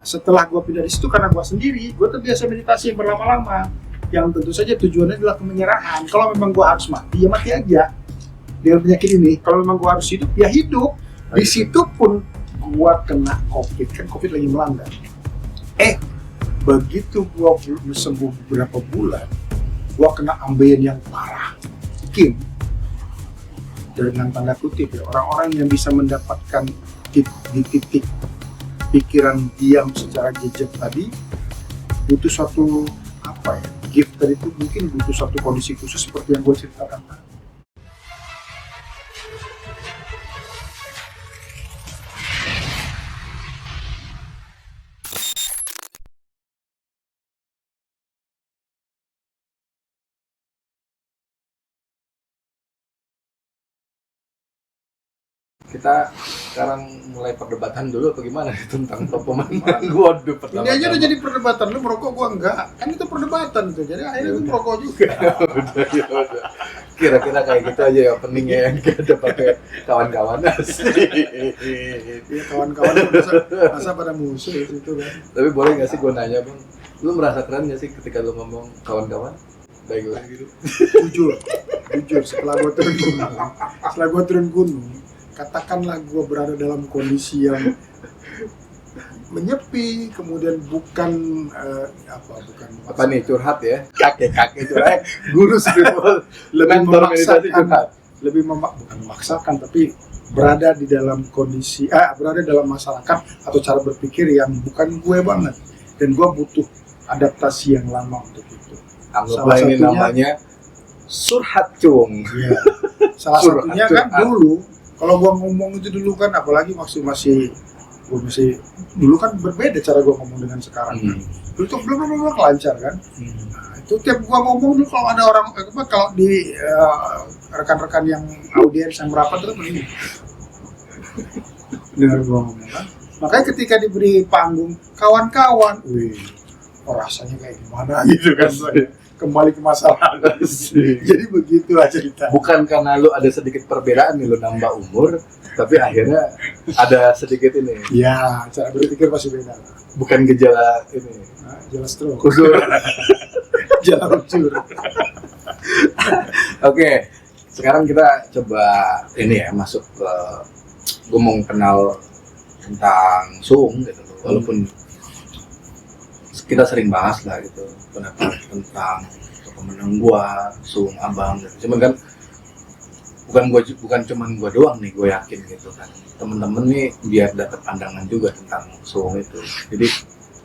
Setelah gue pindah di situ karena gue sendiri, gue terbiasa meditasi yang berlama-lama. Yang tentu saja tujuannya adalah penyerahan. Kalau memang gue harus mati, ya mati aja. Dengan penyakit ini, kalau memang gue harus hidup, ya hidup. Di situ pun gue kena COVID, kan COVID lagi melanda. Begitu gue sembuh beberapa bulan, gue kena ambeien yang parah. Kim, dengan tanda kutip ya, orang-orang yang bisa mendapatkan di titik pikiran diam secara jejak tadi butuh suatu gift tadi itu, mungkin butuh suatu kondisi khusus seperti yang gue ceritakan tadi. Kita sekarang mulai perdebatan dulu apa gimana tentang top pemain. Waduh, Ini aja udah jadi perdebatan, lu merokok gua enggak, kan itu perdebatan tuh, jadi akhirnya gue merokok juga. udah. Kira-kira kayak gitu aja ya openingnya, yang kita pakai kawan-kawan asli. Iya, kawan-kawan masa pada musuh itu kan. Tapi boleh nggak sih gue nanya bang, lu merasa keren nggak sih ketika lu ngomong kawan-kawan? Baik gitu. Jujur setelah gua turun gunung, katakanlah gue berada dalam kondisi yang menyepi, kemudian bukan apa nih, curhat ya, kakek curhat, guru spiritual, bukan memaksakan, tapi berada di dalam kondisi berada dalam masyarakat atau cara berpikir yang bukan gue banget, dan gue butuh adaptasi yang lama untuk itu. Anggaplah ini namanya surhat cung. Ya. Salah satunya kan dulu, kalau gua ngomong itu dulu kan, apalagi masih dulu kan berbeda cara gua ngomong dengan sekarang. Dulu tuh belum lancar kan. Nah, itu tiap gua ngomong dulu, kalau ada orang kalau di rekan-rekan yang audiens yang merapat itu begini. Dengar gua ngomong kan. Makanya ketika diberi panggung kawan-kawan, rasanya kayak gimana gitu kan. Kembali ke masalah. Jadi begitu aja cerita. Bukan karena lu ada sedikit perbedaan nih, lu nambah umur, tapi akhirnya ada sedikit ini. Ya, cara berpikir pasti beda. Bukan gejala ini. Gejala stroke. Kusur. Gejala ruptur. Oke, sekarang kita coba ini ya, masuk ke, gue mau kenal tentang Suung gitu, walaupun kita sering bahas lah gitu pendapat tentang pemenang gua, Suung Abang gitu. Cuman kan bukan cuman gua doang nih, gue yakin gitu kan. Temen-temen nih biar dapat pandangan juga tentang Suung itu. Jadi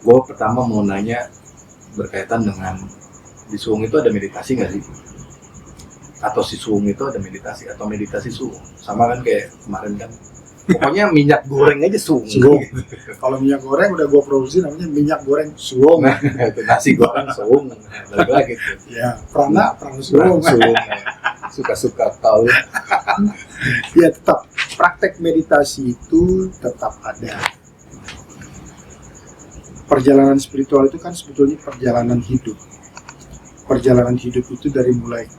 gua pertama mau nanya berkaitan dengan di Suung itu ada meditasi nggak sih? Atau si Suung itu ada meditasi atau meditasi Suung? Sama kan kayak kemarin kan. Pokoknya minyak goreng aja Suung. Gitu. Kalau minyak goreng udah gua produksi namanya minyak goreng Suung. Nah, itu nasi goreng Suung. Balik lagi tuh. Ya, prana Suung. Suka-suka kau. Ya, tetap praktek meditasi itu tetap ada. Perjalanan spiritual itu kan sebetulnya perjalanan hidup. Perjalanan hidup itu dari mulai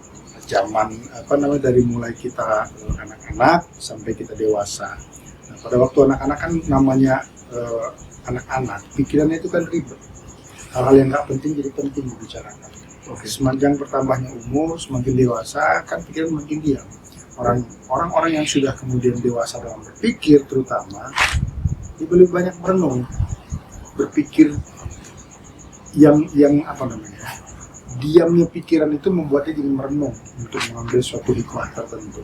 dari mulai kita anak-anak sampai kita dewasa. Nah, pada waktu anak-anak kan namanya anak-anak, pikirannya itu kan ribet. Hal-hal yang nggak penting jadi penting dibicarakan. Sepanjang bertambahnya umur, semakin dewasa kan pikiran makin diam. Orang-orang yang sudah kemudian dewasa dalam berpikir, terutama dia lebih banyak merenung, berpikir yang diamnya pikiran itu membuatnya jadi merenung untuk mengambil suatu hikmah tertentu.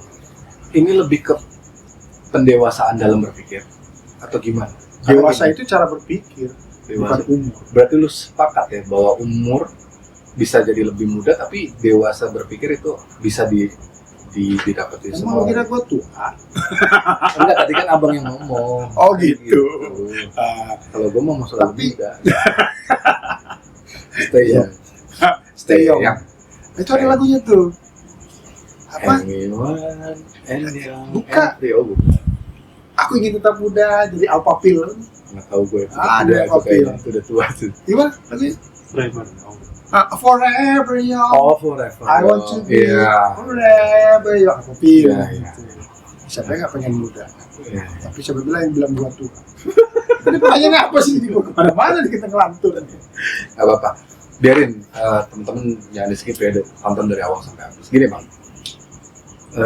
Ini lebih ke pendewasaan dalam berpikir atau gimana? Dewasa itu cara berpikir, bukan umur. Berarti lu sepakat ya bahwa umur bisa jadi lebih muda, tapi dewasa berpikir itu bisa didapati semua. Emang kira gue tua? Enggak, tadi kan abang yang ngomong. Oh gitu. Kalau gue mau masuk tapi muda. Stay young. Itu ada lagunya tuh. Apa? Buka. Aku ingin tetap muda, jadi Alpapil. Nggak tahu gue. Ada Alpapil. Itu udah tua tuh. Gimana lagi? Forever young. Oh, forever. I want to be forever young. Alpapil. Yeah. Siapa yang nggak pengen muda? Yeah. Tapi siapa bilang gua tua? Tadi pertanyaannya apa sih? Ini gue kemana-mana nih kita ngelantur. Gak apa-apa, biarin teman-teman jangan di skip ya, tonton dari awal sampai habis. Gini bang,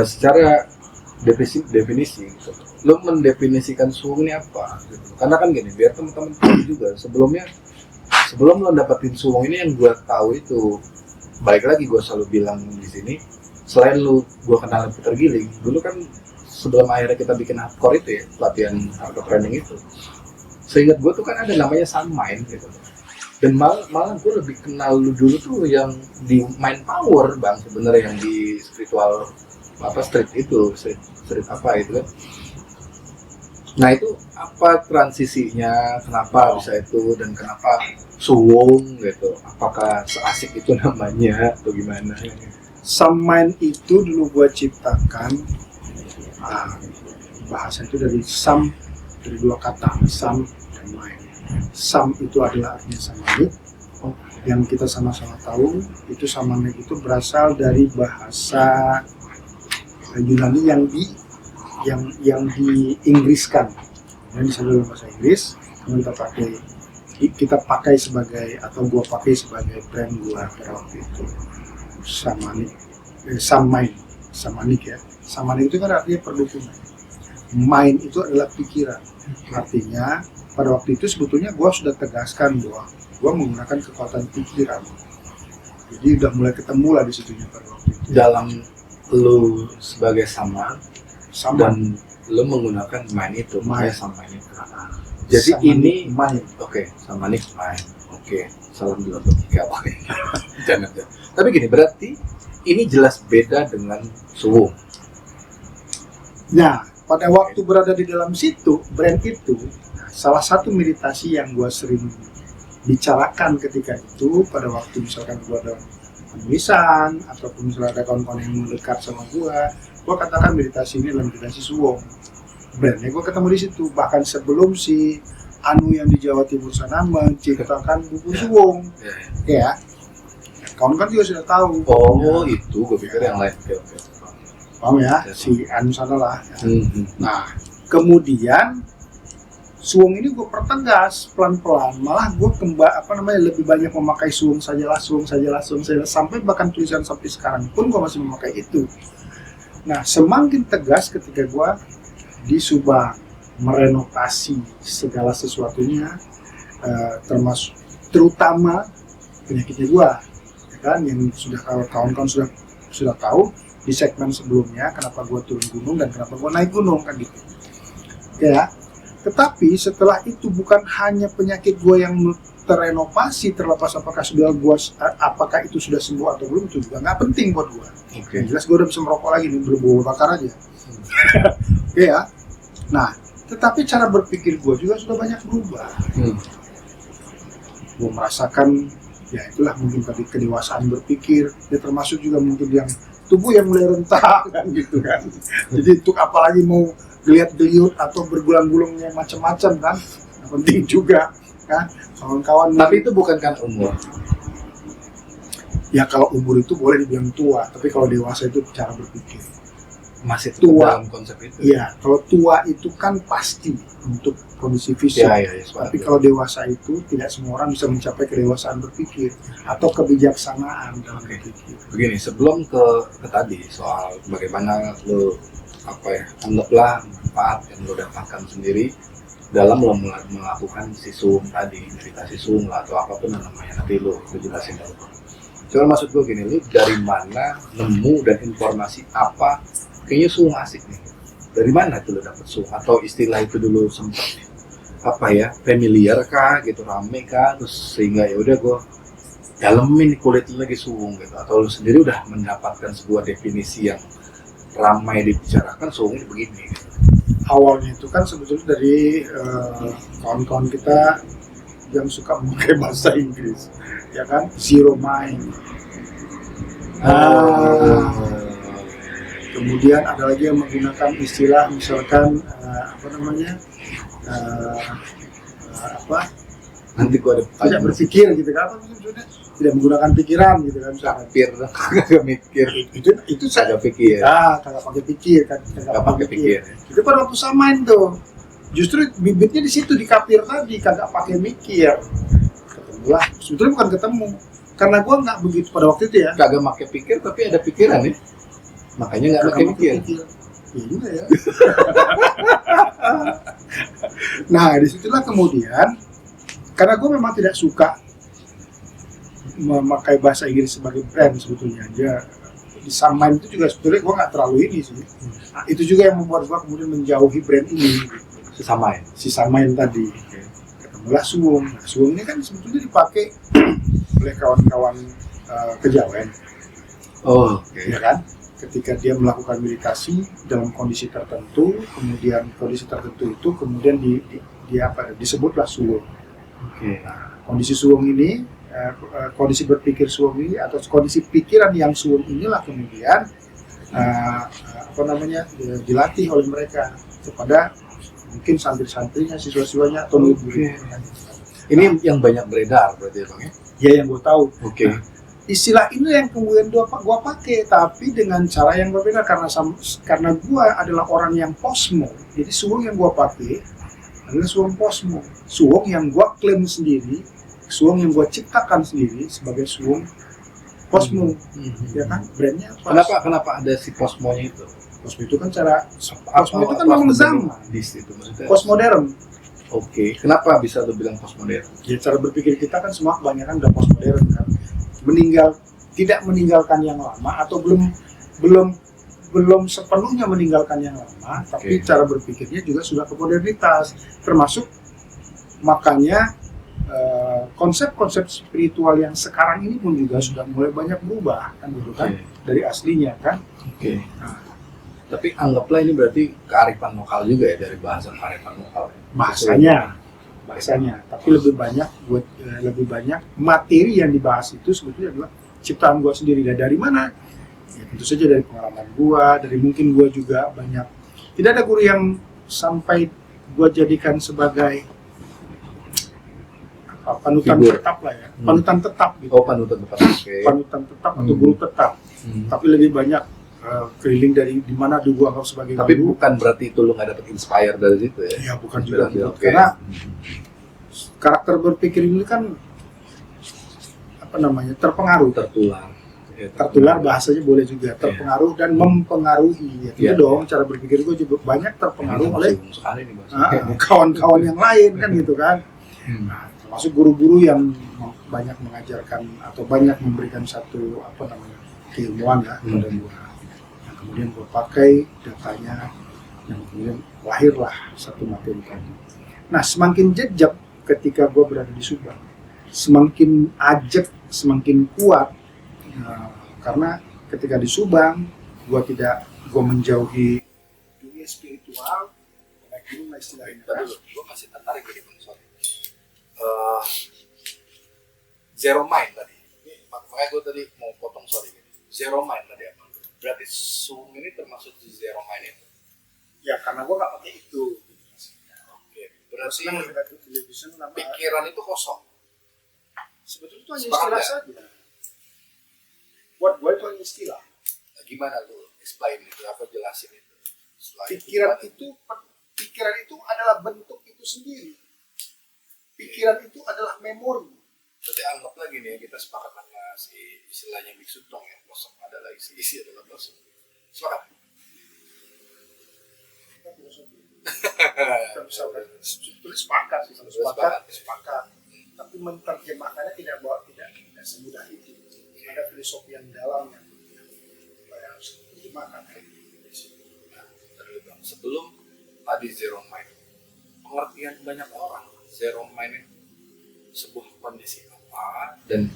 secara definisi gitu, lo mendefinisikan suung ini apa gitu. Karena kan gini, biar teman-teman tahu juga sebelum lo dapetin suung ini, yang gue tahu itu, balik lagi gue selalu bilang di sini, selain gue kenal Peter Giling dulu kan, sebelum akhirnya kita bikin hardcore itu ya, pelatihan hardcore training itu, seingat gue tuh kan ada namanya Sunmind gitu. Dan malah gue lebih kenal lu dulu tuh yang di Mind Power bang, sebenarnya yang di spiritual apa street apa itu kan. Nah itu apa transisinya, kenapa bisa itu, dan kenapa suwung gitu, apakah seasik itu namanya atau gimana? Sunmind itu dulu gue ciptakan, bahasa itu dari dua kata, sam dan mind. Sam itu adalah artinya samanik, yang kita sama-sama tahu itu samanik itu berasal dari bahasa Yunani yang diinggriskan, yang disebut dalam bahasa Inggris, yang kita pakai sebagai, atau gua pakai sebagai brand gua pada waktu itu, samanik, samanik ya. Samanik itu kan artinya perdukunan. Mind itu adalah pikiran. Artinya pada waktu itu sebetulnya gua sudah tegaskan bahwa gua menggunakan kekuatan pikiran. Jadi udah mulai ketemu lah di situnya pada waktu itu. Dalam lu sebagai sama dan lu menggunakan mind itu, sama ini. Jadi Samanik ini mind. Oke, samanik mind. Oke, salam dulu untuk Kika. Jangan. Tapi gini, berarti ini jelas beda dengan suwung. Nah, pada waktu berada di dalam situ, brand itu, salah satu meditasi yang gue sering bicarakan ketika itu, pada waktu misalkan gue ada penulisan, ataupun misalnya ada kawan-kawan yang mendekat sama gue katakan meditasi ini adalah meditasi suwung. Brandnya gue ketemu di situ, bahkan sebelum si Anu yang di Jawa Timur sana menciptakan buku suwung, ya. Kawan-kawan juga sudah tahu. Oh, ya. Itu gue pikir yang lain. Oke. Paham ya, si Anu sana lah. Ya. Nah, kemudian suwung ini gue pertegas pelan-pelan, malah gue lebih banyak memakai suwung sajalah, sampai bahkan tulisan sampai sekarang pun gue masih memakai itu. Nah, semakin tegas ketika gue di Subang merenovasi segala sesuatunya, terutama penyakitnya gue, ya kan, yang sudah kawan-kawan sudah tahu di segmen sebelumnya kenapa gue turun gunung dan kenapa gue naik gunung kan gitu, ya. Tetapi setelah itu bukan hanya penyakit gue yang terenovasi, terlepas apakah itu sudah sembuh atau belum, itu juga nggak penting buat gue. Yang jelas gue udah bisa merokok lagi nih, berbau bakar aja. Ya. Nah, tetapi cara berpikir gue juga sudah banyak berubah. Gue merasakan, ya itulah mungkin tadi kedewasaan berpikir, ya termasuk juga mungkin yang tubuh yang mulai rentah kan gitu kan. Jadi untuk apalagi mau geliat-geliut atau bergulang-gulungnya macam-macam kan, yang penting juga kan kawan-kawan. Tapi itu bukan kan umur. Ya kalau umur itu boleh dibilang tua, tapi kalau dewasa itu cara berpikir. Masih tua dalam konsep itu. Iya, kalau tua itu kan pasti untuk kondisi fisik. Ya, tapi kalau dewasa itu tidak semua orang bisa mencapai kedewasaan berpikir atau kebijaksanaan dalam berpikir. Begini, sebelum ke tadi soal bagaimana lo anggaplah manfaat yang lo dapatkan sendiri dalam lo melakukan si suung tadi, meditasi suung lah atau apapun namanya, nanti lo jelasin dulu. Cuma maksud gue gini, lo dari mana nemu dan informasi apa kayaknya suung asik nih, dari mana tuh lo dapet suung, atau istilah itu dulu sempat familiar kah gitu, rame kah, terus sehingga ya udah gue dalemin kulit lo lagi suung gitu, atau lo sendiri udah mendapatkan sebuah definisi yang ramai dibicarakan suung ini begini gitu. Awalnya itu kan sebetulnya dari kawan-kawan kita yang suka memakai bahasa Inggris, ya kan, zero mind. Kemudian ada lagi yang menggunakan istilah misalkan nanti gua ada tidak berpikir gitu kan, apa maksudnya tidak menggunakan pikiran gitu kan, misalkan kagak mikir, itu saya kagak pikir, kagak pakai pikir kan, kagak pakai pikir. Itu pada waktu samain tuh Justru bibitnya di situ, di kapir tadi, kagak pakai mikir. Ketemulah, sebetulnya bukan ketemu, karena gue nggak begitu pada waktu itu ya. Kagak pakai pikir tapi ada pikiran ya. Makanya nggak pakai mikir. Iya juga ya. Nah, disitulah kemudian, karena gue memang tidak suka memakai bahasa Inggris sebagai brand sebetulnya aja. Disamain itu juga sebetulnya gue nggak terlalu ini sih. Nah, itu juga yang membuat gue kemudian menjauhi brand ini. Sesamain. Si Samain tadi. Ketemulah Suwung. Nah, Suwung ini kan sebetulnya dipakai oleh kawan-kawan kejawen. Oh, oke. Ya kan? Ketika dia melakukan meditasi dalam kondisi tertentu, kemudian kondisi tertentu itu kemudian disebutlah Suwung. Oke. Nah, kondisi Suwung ini, kondisi berpikir Suwung ini atau kondisi pikiran yang Suwung inilah kemudian dilatih oleh mereka kepada mungkin santri-santrinya, siswa-siswanya atau murid-muridnya. Ini yang banyak beredar berarti ya Bang ya? Ya, yang gue tahu. Oke. Nah, istilah ini yang kemudian gua pakai, tapi dengan cara yang berbeda karena gua adalah orang yang posmo. Jadi Suwung yang gua pakai adalah Suwung posmo, Suwung yang gua klaim sendiri, Suwung yang gua ciptakan sendiri sebagai Suwung posmo. Ya kan, brandnya apa? Kenapa ada si posmonya itu? Posmo itu kan posmo itu kan memang zaman. Postmodern. Oke. Kenapa bisa lu bilang postmodern? Ya, cara berpikir kita kan semua kebanyakan udah postmodern kan. Tidak meninggalkan yang lama atau belum sepenuhnya meninggalkan yang lama, tapi cara berpikirnya juga sudah ke modernitas, termasuk makanya konsep-konsep spiritual yang sekarang ini pun juga sudah mulai banyak berubah kan gitu kan, dari aslinya kan. Nah, tapi anggaplah ini berarti kearifan lokal juga ya, dari bahasan kearifan lokal. bahasanya, tapi lebih banyak materi yang dibahas itu sebetulnya adalah ciptaan gua sendiri. Dari mana? Ya, tentu saja dari pengalaman gua, dari mungkin gua juga banyak. Tidak ada guru yang sampai gua jadikan sebagai panutan figur. Tetap lah ya, panutan tetap gitu. Oh, panutan tetap. Okay. Panutan tetap atau guru tetap. Tapi lebih banyak keliling dari di mana gua anggap sebagai tapi guru. Bukan berarti itu lu nggak dapet inspire dari situ ya? Ya, bukan juga gitu. Okay. Karena karakter berpikir ini kan terpengaruh, tertular bahasanya boleh juga, terpengaruh dan mempengaruhi. Ya, dong, cara berpikir gue juga banyak terpengaruh oleh kawan-kawan yang lain kan gitu kan. Nah, termasuk guru-guru yang banyak mengajarkan atau banyak memberikan satu keilmuan ya kepada gue. Yang kemudian gue pakai datanya, yang kemudian lahirlah satu materi tadi. Nah, semakin jejak ketika gue berada di Subang, semakin ajak, semakin kuat, karena ketika di Subang gue menjauhi dunia spiritual, naik gunung istilahnya. Gue masih tertarik gini Bang, sorry. Zero mind tadi, makanya gue tadi mau potong sorry. Zero mind tadi apa? Berarti Suwung ini termasuk di zero mind itu? Ya, karena gue nggak pakai itu. Berarti pikiran itu kosong. Sebetulnya itu hanya istilah saja. Buat gue itu hanya istilah. Nah, gimana lu explain itu? Apa jelasin itu? Pikiran itu adalah bentuk itu sendiri. Pikiran itu adalah memori. Berarti anggap lagi nih, kita sepakat sama si istilahnya Biksu Tong ya, kosong adalah isi adalah kosong. Sepakat? Sepakat. Tapi menerjemahkannya tidak semudah itu. Ada filosofi yang dalam yang harus diterjemahkan. Sebelum tadi zero mind, pengertian banyak orang zero mind itu sebuah kondisi apa, dan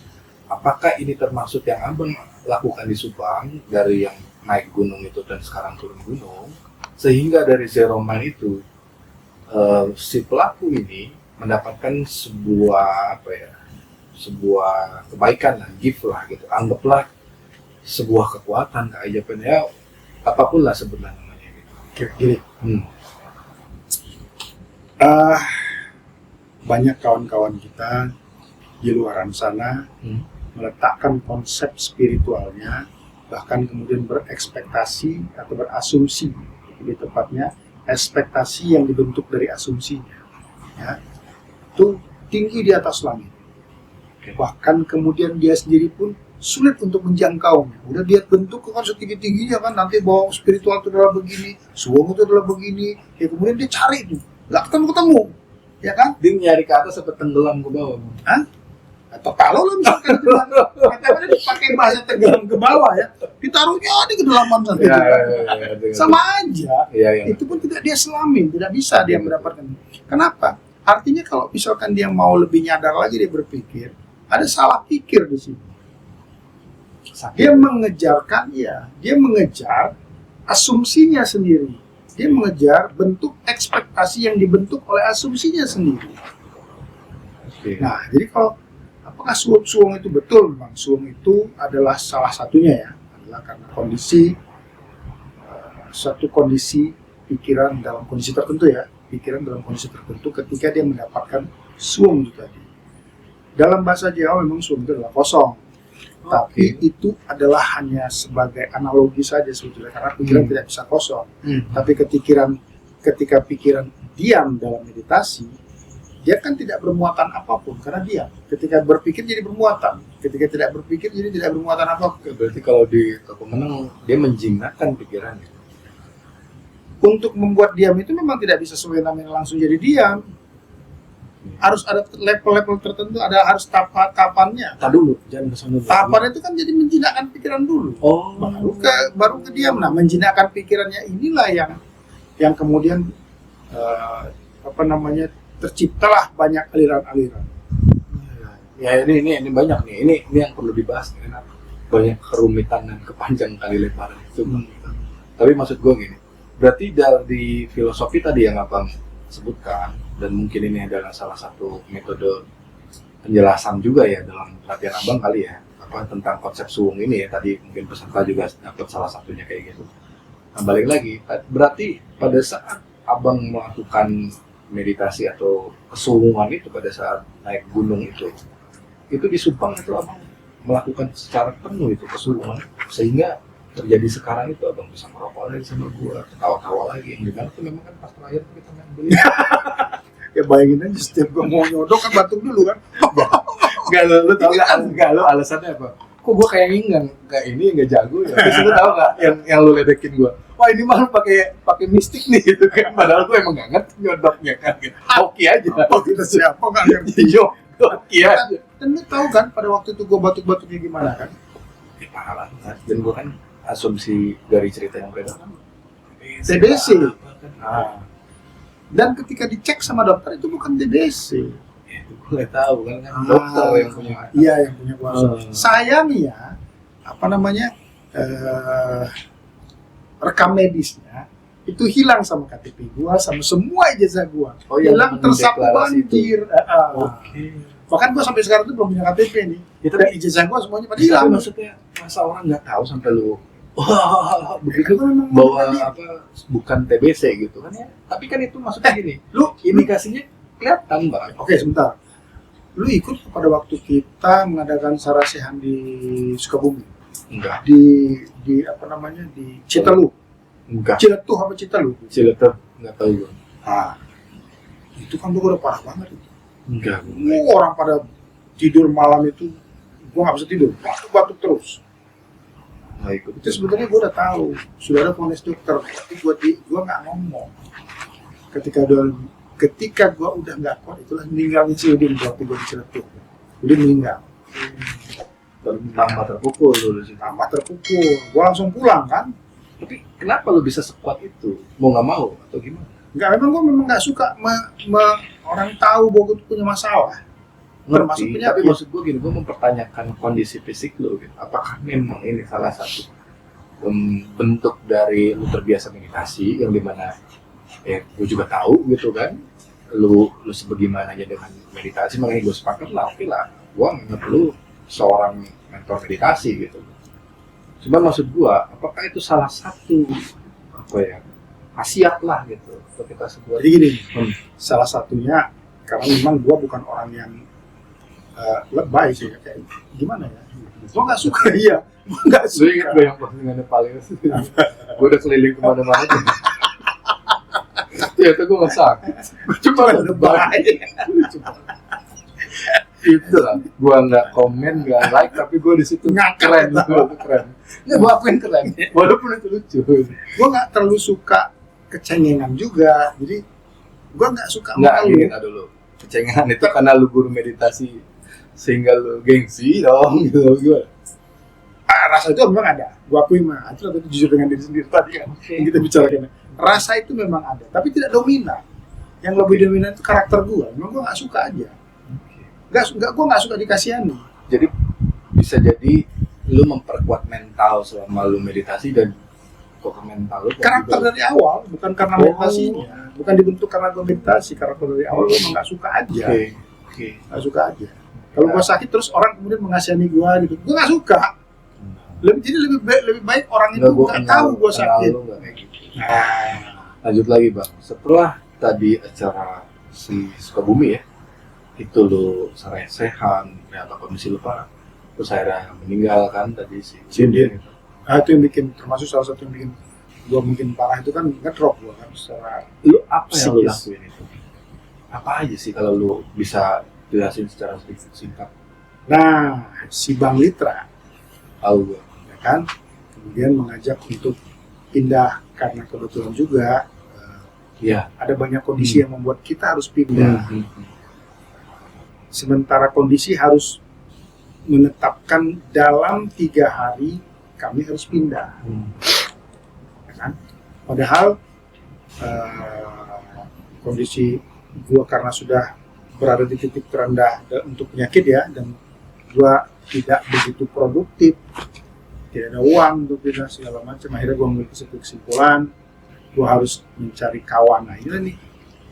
apakah ini termasuk yang Abang lakukan di Subang dari yang naik gunung itu dan sekarang turun gunung, sehingga dari zero mind itu si pelaku ini mendapatkan sebuah kebaikan lah, gift lah gitu, anggaplah sebuah kekuatan, keajaiban ya, apapun lah sebenarnya namanya gitu. Gini, banyak kawan-kawan kita di luaran sana meletakkan konsep spiritualnya, bahkan kemudian berekspektasi atau berasumsi, lebih tepatnya ekspektasi yang dibentuk dari asumsinya, ya, itu tinggi di atas langit. Bahkan kemudian dia sendiri pun sulit untuk menjangkaunya. Udah dia bentuk kan setinggi-tingginya kan, nanti bahwa spiritual itu adalah begini, suwung itu adalah begini, ya kemudian dia cari itu, nggak ketemu, ya kan? Dia nyari ke atas sampai tenggelam ke bawah. Hah? Atau kalau lo misalkan katanya dipakai bahasa tenggelam ke bawah ya, ditaruhnya di kedalaman sana. Sama aja. Ya. Itu pun tidak dia selamin, tidak bisa dia mendapatkan. Kenapa? Artinya kalau misalkan dia mau lebih nyadar lagi, dia berpikir, ada salah pikir di sini. Dia mengejarkan, ya, dia mengejar asumsinya sendiri. Dia mengejar bentuk ekspektasi yang dibentuk oleh asumsinya sendiri. Nah, jadi kalau apakah suwung itu betul? Memang suwung itu adalah salah satunya, ya, adalah karena kondisi suatu kondisi pikiran dalam kondisi tertentu, ya, pikiran dalam kondisi tertentu ketika dia mendapatkan suwung itu tadi. Dalam bahasa Jawa memang suwung itu adalah kosong, tapi itu adalah hanya sebagai analogi saja sebetulnya, karena pikiran tidak bisa kosong. Tapi ketika pikiran diam dalam meditasi, dia kan tidak bermuatan apapun karena diam. Ketika berpikir jadi bermuatan, ketika tidak berpikir jadi tidak bermuatan apapun. Berarti kalau di Kepemenang dia menjinakkan pikirannya. Untuk membuat diam itu memang tidak bisa semena-mena langsung jadi diam. Harus ada level-level tertentu, harus tahapannya. Dulu, jangan kesana dulu. Tahapan itu kan jadi menjinakkan pikiran dulu. Baru ke diam. Nah, menjinakkan pikirannya inilah yang kemudian terciptalah banyak aliran-aliran. Ya ini banyak nih. Ini yang perlu dibahas nih. Banyak kerumitan dan kepanjang kali lebaran itu. Tapi maksud gue gini, berarti dari filosofi tadi yang Abang sebutkan, dan mungkin ini adalah salah satu metode penjelasan juga ya dalam latihan Abang kali ya, tentang konsep suwung ini ya, tadi mungkin peserta juga dapat salah satunya kayak gitu. Nah, balik lagi, berarti pada saat Abang melakukan meditasi atau kesuwungan itu pada saat naik gunung itu di Subang itu Abang melakukan secara penuh itu kesuwungan, sehingga terjadi sekarang itu Abang bisa merokok lagi sama gua, ketawa-tawa lagi. Yang dimana itu memang kan pas terakhir kita main beli. Ya bayangin aja setiap gua mau nyodok kan batuk dulu kan. Gak lu tau gak lu alasannya apa? Kok gua kayak nggak jago ya. Terus lu tau gak yang lu ledekin gua? Wah ini mah pakai mistik nih gitu kan. Padahal gua emang gak ngerti nyodoknya kan. Oke aja. Kita siapa gak ngerti. Oke aja. Dan lu tahu kan pada waktu itu gua batuk-batuknya gimana kan? Parah banget. Dan gua kan asumsi dari cerita yang beredar kan TBC. Dan ketika dicek sama dokter itu bukan TBC. Gue nggak tahu kan dokter yang punya. Iya, yang punya kuasa. Sayangnya rekam medisnya itu hilang sama KTP gua, sama semua ijazah gua. Hilang, tersapu banjir. Bahkan gua sampai sekarang itu belum punya KTP nih. Ya, tapi ijazah gua semuanya pada hilang. Maksudnya masa orang nggak tahu sampai lu begitu bahwa bukan TBC gitu kan ya. Tapi kan itu maksudnya gini, lu indikasinya kelihatan Bang. Oke, sebentar. Lu ikut pada waktu kita mengadakan sarasehan di Sukabumi? Enggak. Di Citalu. Enggak. Ciletuh apa Citalu? Ciletuh, enggak tahu gua. Nah, itu kan gua udah parah banget itu. Enggak. Orang pada tidur malam itu, gua nggak bisa tidur, batuk terus. Nah, itu sebetulnya gua udah tahu, sudah ada vonis dokter, tapi gua nggak ngomong. Ketika gua udah nggak kuat, itulah meninggalnya si Udin waktu gua di Ciletuh. Udin meninggal. Tambah terpukul dulu sih. Tambah terpukul. Gua langsung pulang kan. Tapi kenapa lu bisa sekuat itu? Mau nggak mau atau gimana? Gue memang nggak suka orang tahu bahwa gue punya masalah. Termasuk tapi maksud gue gini, gue mempertanyakan kondisi fisik lu gitu. Apakah memang ini salah satu bentuk dari lu terbiasa meditasi yang dimana gue juga tahu gitu kan, lu sebagaimana aja dengan meditasi, makanya gue sepakat lah, oke lah, gue nggak perlu seorang mentor meditasi gitu. Cuma maksud gue, apakah itu salah satu khasiat lah gitu untuk kita sebuah. Jadi gini, salah satunya karena memang gue bukan orang yang lebay sih, kayak gimana ya? Gue nggak suka iya, gue nggak suka. Gue yang postingannya paling, gue udah keliling kemana-mana. Ternyata gue nggak sakit. Gue cuma lebay. Itu lah. Gue nggak komen, nggak like, tapi gue di situ keren, keren. Nggak, gue akuin keren. Walaupun itu lucu. Gue nggak terlalu suka kecengengan juga, jadi gue nggak suka Nggak, malu. gini tak dulu. Kecengengan itu karena lu guru meditasi sehingga lu gengsi dong gitu. Gue Rasa itu memang ada, gue akui mah. Itu jujur dengan diri sendiri tadi kan, yang kita bicarakan. Rasa itu memang ada, tapi tidak dominan. Yang lebih dominan itu karakter gue. Memang gue nggak suka aja. Gue nggak suka dikasihani. jadi bisa jadi lu memperkuat mental selama lu meditasi dan kok ke mental lu Karakter dari awal, bukan karena meditasinya, bukan dibentuk karena gue meditasi. Karakter dari awal gue memang nggak suka aja, Oke. nggak suka aja. Kalau gue sakit terus orang kemudian mengasihani gue gitu, gue nggak suka. Jadi lebih baik orang itu nggak tahu gue sakit. Nah, lanjut lagi bang, setelah tadi acara si Sukabumi ya, itu lu seresehan, ternyata kondisi lu parah, terus akhirnya meninggal kan tadi si Cindy gitu. Nah, itu yang bikin, termasuk salah satu yang bikin gue mungkin parah itu kan ngedrop gue kan secara Lu apa yang lu psikis. lakuin itu? Apa aja sih kalau lu bisa jelasin secara sedikit singkat? Nah, si Bang Litra Tahu gua. ya kan kemudian mengajak untuk pindah karena kebetulan juga Iya. ada banyak kondisi yang membuat kita harus pindah. Sementara kondisi harus menetapkan dalam 3 hari kami harus pindah, ya kan? Padahal kondisi gua karena sudah berada di titik terendah untuk penyakit ya, dan gua tidak begitu produktif, tidak ada uang untuk pindah segala macam. Akhirnya gua mengambil kesimpulan gua harus mencari kawan. Nah ini nih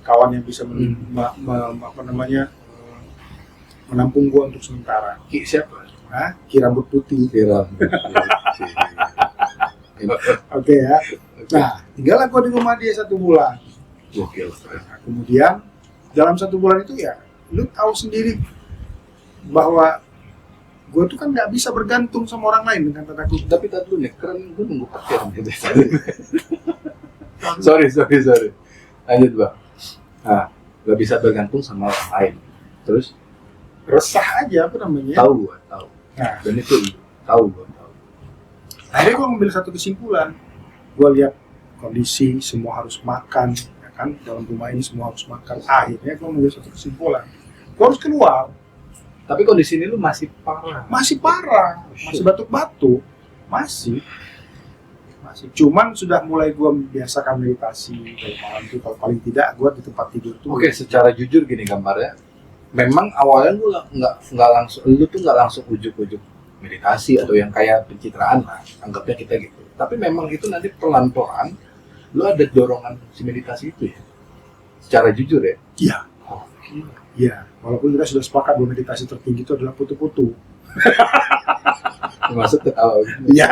kawan yang bisa menampung gua untuk sementara. Ki siapa? Nah, Ki rambut putih. Kira. Oke ya. Nah, tinggallah gua di rumah dia 1 bulan. Gokil. Nah, kemudian dalam 1 bulan itu ya, lu tahu sendiri bahwa gue tuh kan nggak bisa bergantung sama orang lain dengan tanda kutip. Tapi tadi lu nih keren, gue nunggu petir gitu. sorry. Lanjut bang. Nah, nggak bisa bergantung sama orang lain. Terus Resah aja apa namanya. tahu. Nah, Dan itu tahu. akhirnya gue ngambil satu kesimpulan. Gue lihat kondisi semua harus makan, ya kan? Dalam rumah ini semua harus makan. Akhirnya gue ngambil satu kesimpulan. Gue harus keluar. Tapi kondisi ini lu masih parah. Masih parah, masih batuk-batuk, masih. Cuman sudah mulai gue membiasakan meditasi kalau malam itu, kalau paling tidak gue di tempat tidur tuh. Oke, secara jujur gini gambarnya. Memang awalnya lu nggak langsung, lu tuh nggak langsung ujuk-ujuk meditasi atau yang kayak pencitraan lah, anggapnya kita gitu. Tapi memang itu nanti pelan-pelan lu ada dorongan si meditasi itu ya. Secara jujur ya. Iya. Oh, Iya, walaupun kita sudah sepakat bahwa meditasi tertinggi itu adalah putu-putu. termasuk ketawa. Iya.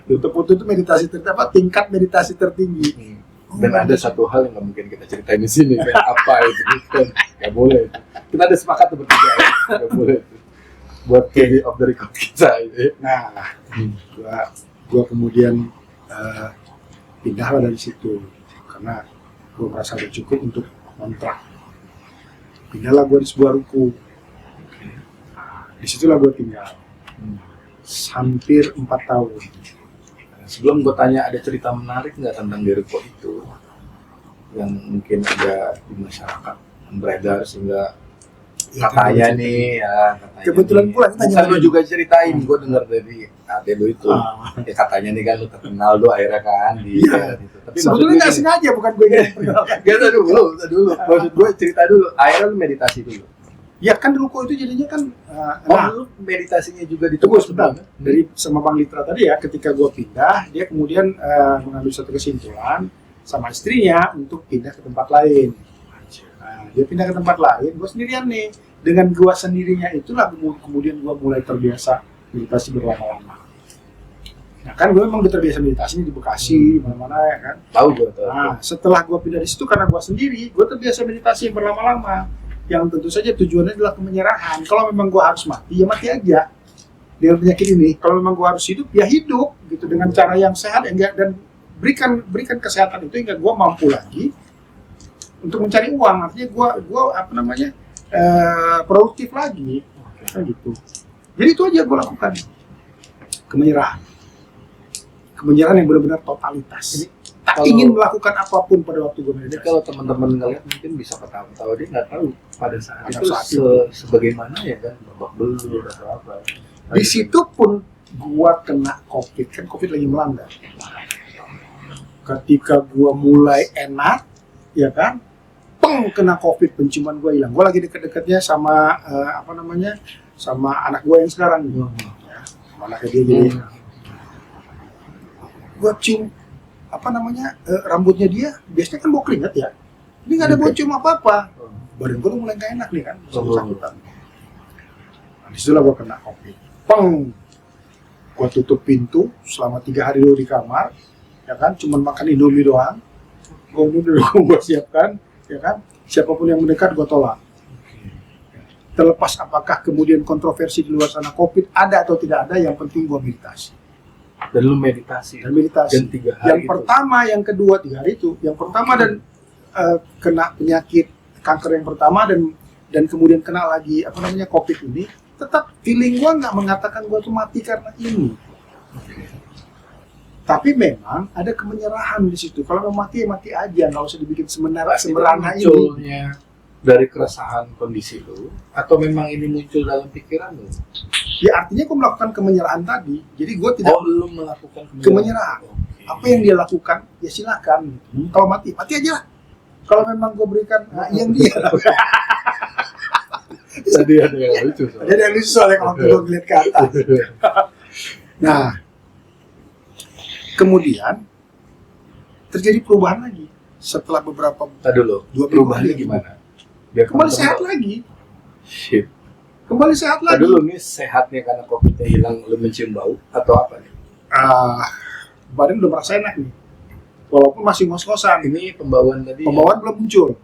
Putu-putu itu meditasi tertinggi, tingkat meditasi tertinggi. Dan ada satu hal yang nggak mungkin kita ceritain di sini, kayak apa itu kan nggak boleh. Kita ada sepakat bertiga, ya. Nggak boleh. Buat KD of the record kita itu. Nah, gua kemudian pindahlah dari situ karena gua merasa udah cukup untuk kontrak. Pindahlah gua di sebuah ruko. Disitulah gua tinggal hampir 4 tahun. Sebelum gue tanya, ada cerita menarik nggak tentang Jericho itu yang mungkin ada di masyarakat yang beredar sehingga Ya, katanya nih ya katanya kebetulan nih, pula kita bukan lu nyari. juga ceritain, gue dengar dari ade lu itu ya katanya nih kan lu terkenal lu akhirnya kan di Iya. daerah itu. Tapi Sebetulnya nggak sengaja, bukan gue yang memperkenalkan. Gak dulu maksud gue cerita dulu, akhirnya lu meditasi dulu. Ya kan ruko itu jadinya kan Lu meditasinya juga di tunggu tempat sebentar. sebelumnya? Dari sama Bang Litra tadi ya, ketika gue pindah, dia kemudian mengambil satu kesimpulan sama istrinya untuk pindah ke tempat lain. Nah, dia pindah ke tempat lain, gue sendirian nih. Dengan gue sendirinya itulah kemudian gue mulai terbiasa meditasi berlama-lama. Nah kan gue memang udah terbiasa meditasi di Bekasi, di mana-mana ya kan. Tahu gue tahu. Nah setelah gue pindah di situ karena gue sendiri, gue terbiasa meditasi yang berlama-lama. Yang tentu saja tujuannya adalah kemenyerahan. Kalau memang gue harus mati, ya mati aja. Dengan penyakit ini, kalau memang gue harus hidup, ya hidup gitu dengan cara yang sehat dan berikan kesehatan itu hingga gue mampu lagi untuk mencari uang, artinya gue produktif lagi, kayak gitu. Jadi itu aja gue lakukan, kemenyerahan yang benar-benar totalitas. Jadi, tak kalau- ingin melakukan apapun pada waktu gue Jadi meditasi. kalau teman-teman ngeliat mungkin bisa ketawa-tawa, dia nggak tahu pada saat Pada itu saat itu. sebagaimana ya kan, babak belur atau apa. Di situ pun gue kena COVID, kan COVID lagi melanda. Ketika gue mulai enak, ya kan, peng kena COVID, penciuman gue hilang. Gue lagi deket-deketnya sama sama anak gue yang sekarang nih. Ya, sama anaknya dia jadi. Gue cium rambutnya dia, biasanya kan bau keringat ya. Ini nggak ada bau cium apa-apa. Badan gue tuh mulai gak enak nih kan, sakit-sakitan. Nah, disitulah gue kena COVID. Peng, gue tutup pintu selama 3 hari dulu di kamar, ya kan, cuman makan Indomie doang. Gue siapkan, ya kan, siapapun yang mendekat gue tolak. Terlepas apakah kemudian kontroversi di luar sana COVID ada atau tidak ada, yang penting gue meditasi. Dan lu meditasi. Dan meditasi. Dan 3 hari Yang itu. pertama, yang kedua, 3 hari itu. Yang pertama dan kena penyakit kanker yang pertama dan kemudian kena lagi COVID ini, tetap feeling gue nggak mengatakan gue tuh mati karena ini. Tapi memang ada kemenyerahan di situ. Kalau mau mati ya mati aja, nggak usah dibikin semerana ini. Munculnya dari keresahan kondisi lu, atau memang ini muncul dalam pikiran lu? Ya artinya gue melakukan kemenyerahan tadi. Jadi gue tidak Lu melakukan kemenyerahan. Apa yang dia lakukan, ya silakan. Kalau mati aja lah. Kalau memang gue berikan yang dia. Tadi ada yang lucu soalnya. Jadi yang lucu soalnya kalau gue ngeliat ke atas. Nah, kemudian terjadi perubahan lagi setelah beberapa Tadi dulu, 2 perubahannya minggu. gimana? Biar Kembali teman-teman sehat tahu. lagi. Shit. Kembali sehat Tadi lagi. dulu nih sehatnya karena COVID-nya hilang, lu mencium bau atau apa nih? Badan udah merasa enak nih. Walaupun masih ngos-ngosan. Ini pembawaan tadi. Pembawaan belum muncul.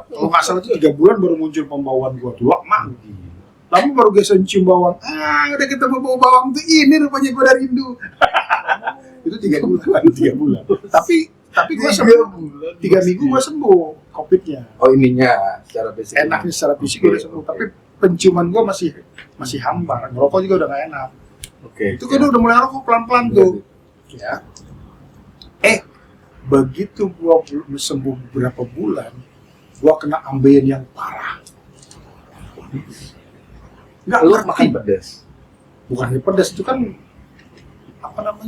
Kalau nggak salah itu 3 bulan baru muncul pembawaan gua tuh. Lama. Lama baru gue cium bawang. Udah ketemu bau bawang tuh, ini rupanya gua dari Hindu. Itu 3 bulan. 3 bulan. Tapi gua sembuh. 3 minggu gua sembuh COVID-nya. Oh ininya secara fisik. Enaknya secara fisik udah sembuh. Tapi penciuman gua masih hambar. Ngerokok juga udah nggak enak. Oke. Itu kan udah mulai ngerokok pelan-pelan tuh. Ya. Begitu gua sembuh beberapa bulan, gua kena ambeien yang parah. Nggak Lu ngerti. makan pedas. Bukannya pedas, itu kan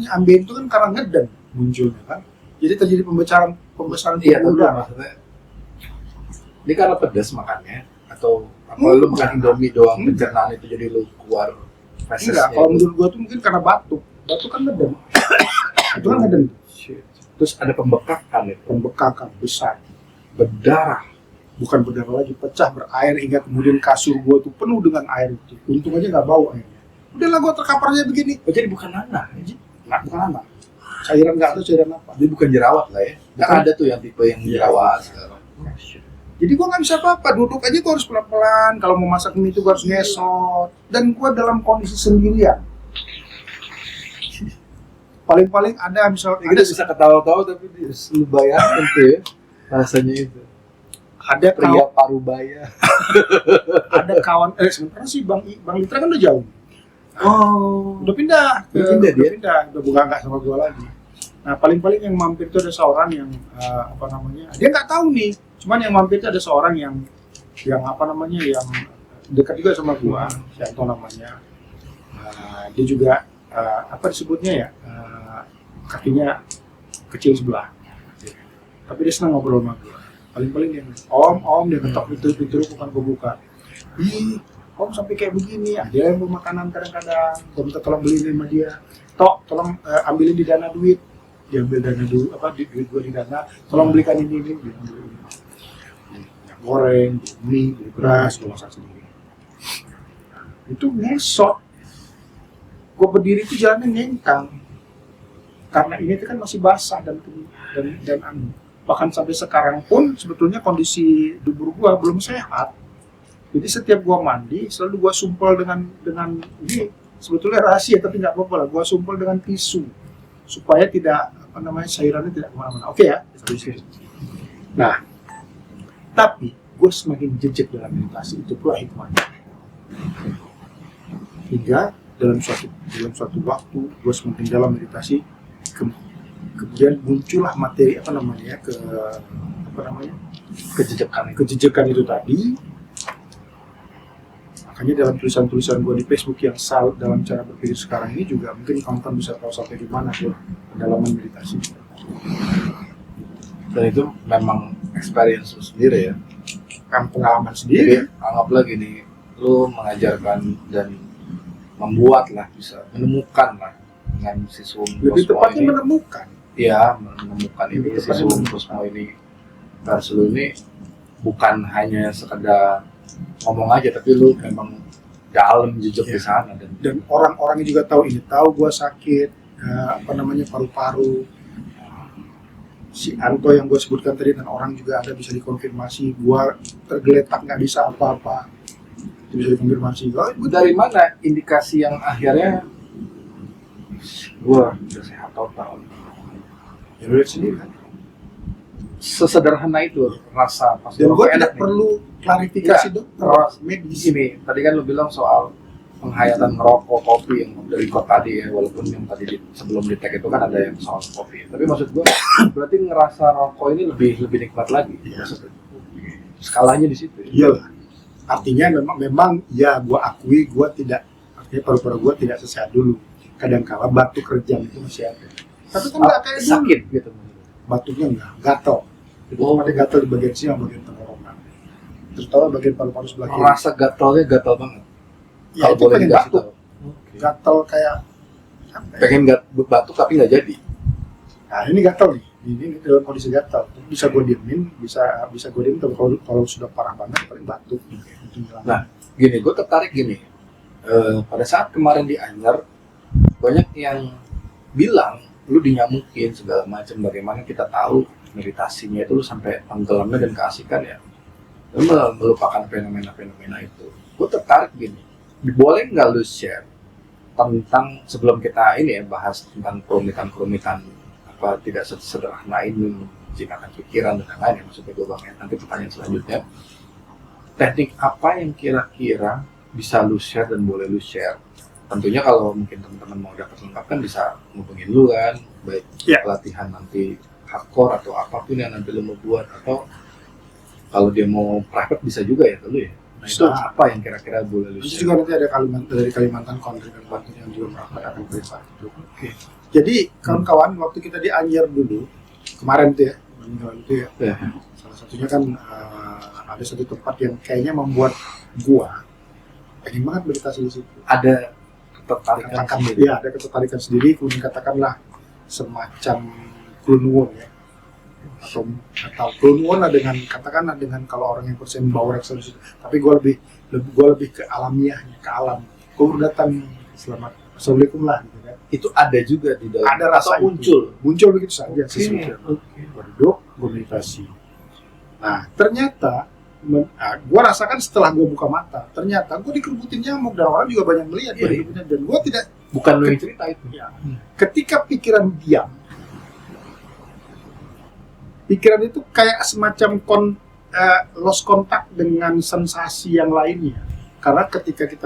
ambeien itu kan karena ngeden munculnya kan. Jadi terjadi pembesaran Iya, tapi udara. maksudnya ini karena pedas makannya atau apa Enggak. lu makan Indomie doang Enggak. pencernaan itu jadi lu keluar fesesnya? Enggak, kalau menurut gua tuh mungkin karena batuk. Batuk kan ngeden. Itu kan ngeden. Shit. Terus ada pembekakan itu, Pembekakan besar. berdarah. Bukan berdarah lagi, pecah, berair hingga kemudian kasur gua tuh penuh dengan air itu. Untung aja nggak bau airnya. Udahlah gua terkaparnya begini. Oh, jadi bukan nanah, ya? Nah, bukan apa? Cairan nggak tahu cairan apa. Jadi bukan jerawat lah ya? Kan Bukan. ada tuh yang tipe yang Iya. jerawat sekarang. Jadi gua nggak bisa apa-apa, duduk aja gua harus pelan-pelan. Kalau mau masak mie itu gua harus ngesot. Dan gua dalam kondisi sendirian. Paling-paling ada misalnya Kita bisa ketawa-tawa tapi lu bayangin tuh ya rasanya itu. ada Pria kawan, parubaya. sementara sih Bang Litra kan udah jauh. Oh. Udah pindah, Udah pindah dia? udah bukan nggak sama gua lagi. Nah paling-paling yang mampir itu ada seorang yang dia nggak tahu nih, cuman yang mampir itu ada seorang yang yang dekat juga sama gua, Sianto namanya. Dia juga apa disebutnya ya, kakinya kecil sebelah, tapi dia senang ngobrol sama gua. Paling-paling dia om dia ketok pintu bukan gua buka. Ih, om sampai kayak begini, dia yang bawa makanan kadang-kadang, gua minta tolong beliin sama dia. Tok, tolong ambilin di dana duit. Dia ambil dana dulu, duit gua di dana, tolong belikan ini. Dia ambil ini. Minyak goreng, mie, beli beras, gua masak sendiri. Itu ngesot. Gua berdiri itu jalannya ngengkang. Karena ini tuh kan masih basah dan bahkan sampai sekarang pun sebetulnya kondisi dubur gua belum sehat. Jadi setiap gua mandi selalu gua sumpel dengan ini sebetulnya rahasia tapi nggak apa-apa lah, gua sumpel dengan tisu supaya tidak cairannya tidak kemana-mana. Oke ya, sampai sini. Nah, tapi gue semakin jejak dalam meditasi, itu pula hikmahnya. Hingga dalam suatu waktu gue semakin dalam meditasi, kemudian muncullah materi kejejekan itu tadi. Makanya dalam tulisan-tulisan gue di Facebook yang salut dalam cara berpikir sekarang ini juga mungkin kawan-kawan bisa tahu sampai di mana gue pendalaman meditasi. Dan itu memang experience lu sendiri ya. Kan pengalaman sendiri. Jadi anggaplah gini, lu mengajarkan dan membuat lah, bisa menemukan lah dengan si Suum Lebih Cosmo tepatnya ini. menemukan. Ya, menemukan ini Lebih si tepatnya Suum menemukan. Cosmo ini. Versi lu ini bukan hanya sekedar ngomong aja, tapi lu memang dalam jejak di sana Dan orang-orangnya juga tahu ini, tahu gue sakit, paru-paru. Si Anto yang gue sebutkan tadi, dan orang juga ada bisa dikonfirmasi, gue tergeletak nggak bisa apa-apa, itu bisa dikonfirmasi. Dari mana indikasi yang akhirnya gue udah sehat total? Ya lu lihat sendiri kan. Sesederhana itu rasa pas Dan gue rokok tidak nih. perlu klarifikasi Enggak, dokter medis. Gini, tadi kan lu bilang soal penghayatan ngerokok kopi yang dari kot tadi ya, walaupun yang tadi sebelum di tag itu kan ada yang soal kopi. Tapi maksud gue berarti ngerasa rokok ini lebih nikmat lagi. Iya. Skalanya di situ. Iyalah. Artinya memang ya gue akui gue tidak, artinya paru-paru gue tidak sesehat dulu. Kadang-kala batuk kerjang itu masih ada. Tapi kan nggak kayak dulu. Sakit gitu. Batuknya enggak, gatal. Itu ada gatal di bagian sini, bagian tenggorokan. Terutama bagian paru-paru sebelah kiri. Rasa gatalnya gatal banget. Ya itu pengen dikasih batuk. tahu. Gatal kayak apa ya? Pengen batuk tapi nggak jadi. Nah ini gatal nih. Ini dalam kondisi gatal. Bisa gue diemin, bisa gue diemin. Tapi kalau sudah parah banget paling batuk. Nah, gini, gue tertarik gini. Pada saat kemarin di Anyer, banyak yang bilang lu dinyamukin segala macam. Bagaimana kita tahu meditasinya itu lu sampai tenggelamnya dan keasikan ya, lu melupakan fenomena-fenomena itu. Gue tertarik gini. Boleh nggak lu share tentang, sebelum kita ini ya bahas tentang kerumitan apa tidak sederhana ini menjinakkan pikiran dan lain-lain, maksudnya gue bang, nanti pertanyaan selanjutnya, teknik apa yang kira-kira bisa lu share dan boleh lu share? Tentunya kalau mungkin teman-teman mau dapat lengkap kan bisa ngubungin lu kan, baik pelatihan nanti hardcore atau apapun yang nanti lu mau buat, atau kalau dia mau private bisa juga ya lu ya. Nah, itu apa yang kira-kira boleh lu share? Terus juga nanti ada dari Kalimantan Country dan Banten yang juga merapat akan privat itu. Jadi kawan-kawan, waktu kita di Anyer dulu kemarin tuh ya, itu ya. Salah satunya kan ada satu tempat yang kayaknya membuat gua pengen banget meditasi di situ. Ada ketertarikan sendiri. Ya, ada ketertarikan sendiri, kemudian katakanlah semacam Kulnuwun ya. Atau Kulnuwun dengan katakanlah dengan kalau orang yang percaya membawa reksadana, tapi gua lebih ke alamiahnya, ke alam. Gua datang selamat assalamualaikum lah gitu kan. Itu ada juga di dalam. Ada rasa muncul begitu saja. Duduk, meditasi. Nah, ternyata gue rasakan setelah gue buka mata, ternyata gue dikerubutin nyamuk dan orang juga banyak melihat dan gue tidak, bukan lu yang cerita itu. Ya, ketika pikiran diam, pikiran itu kayak semacam lost contact dengan sensasi yang lainnya. Karena ketika kita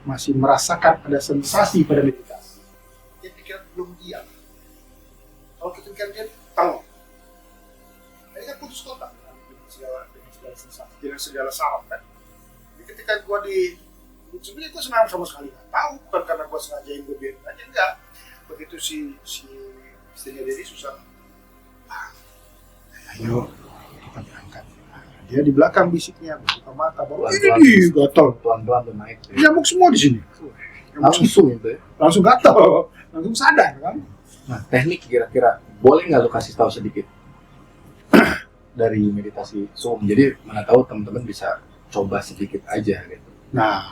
masih merasakan ada sensasi pada meditasi, ya pikiran belum diam. Kalau kita pikiran diam, tanggung. Ini kan putus kontak dengan segala sensasi, dengan segala saraf kan. Jadi ketika gue sebenarnya gue senang sama sekali nggak tahu, bukan karena gue sengajain gue biarin aja, enggak. Begitu si istrinya Dedi susah, ayo kita berangkat. Dia di belakang bisiknya, buka mata, baru ini gatal, pelan-pelan tuh naik. Nyamuk semua di sini. Langsung itu ya. Langsung gatal, langsung sadar kan. Nah, teknik kira-kira boleh nggak lu kasih tahu sedikit dari meditasi Suum? Jadi mana tahu teman-teman bisa coba sedikit aja gitu. Nah,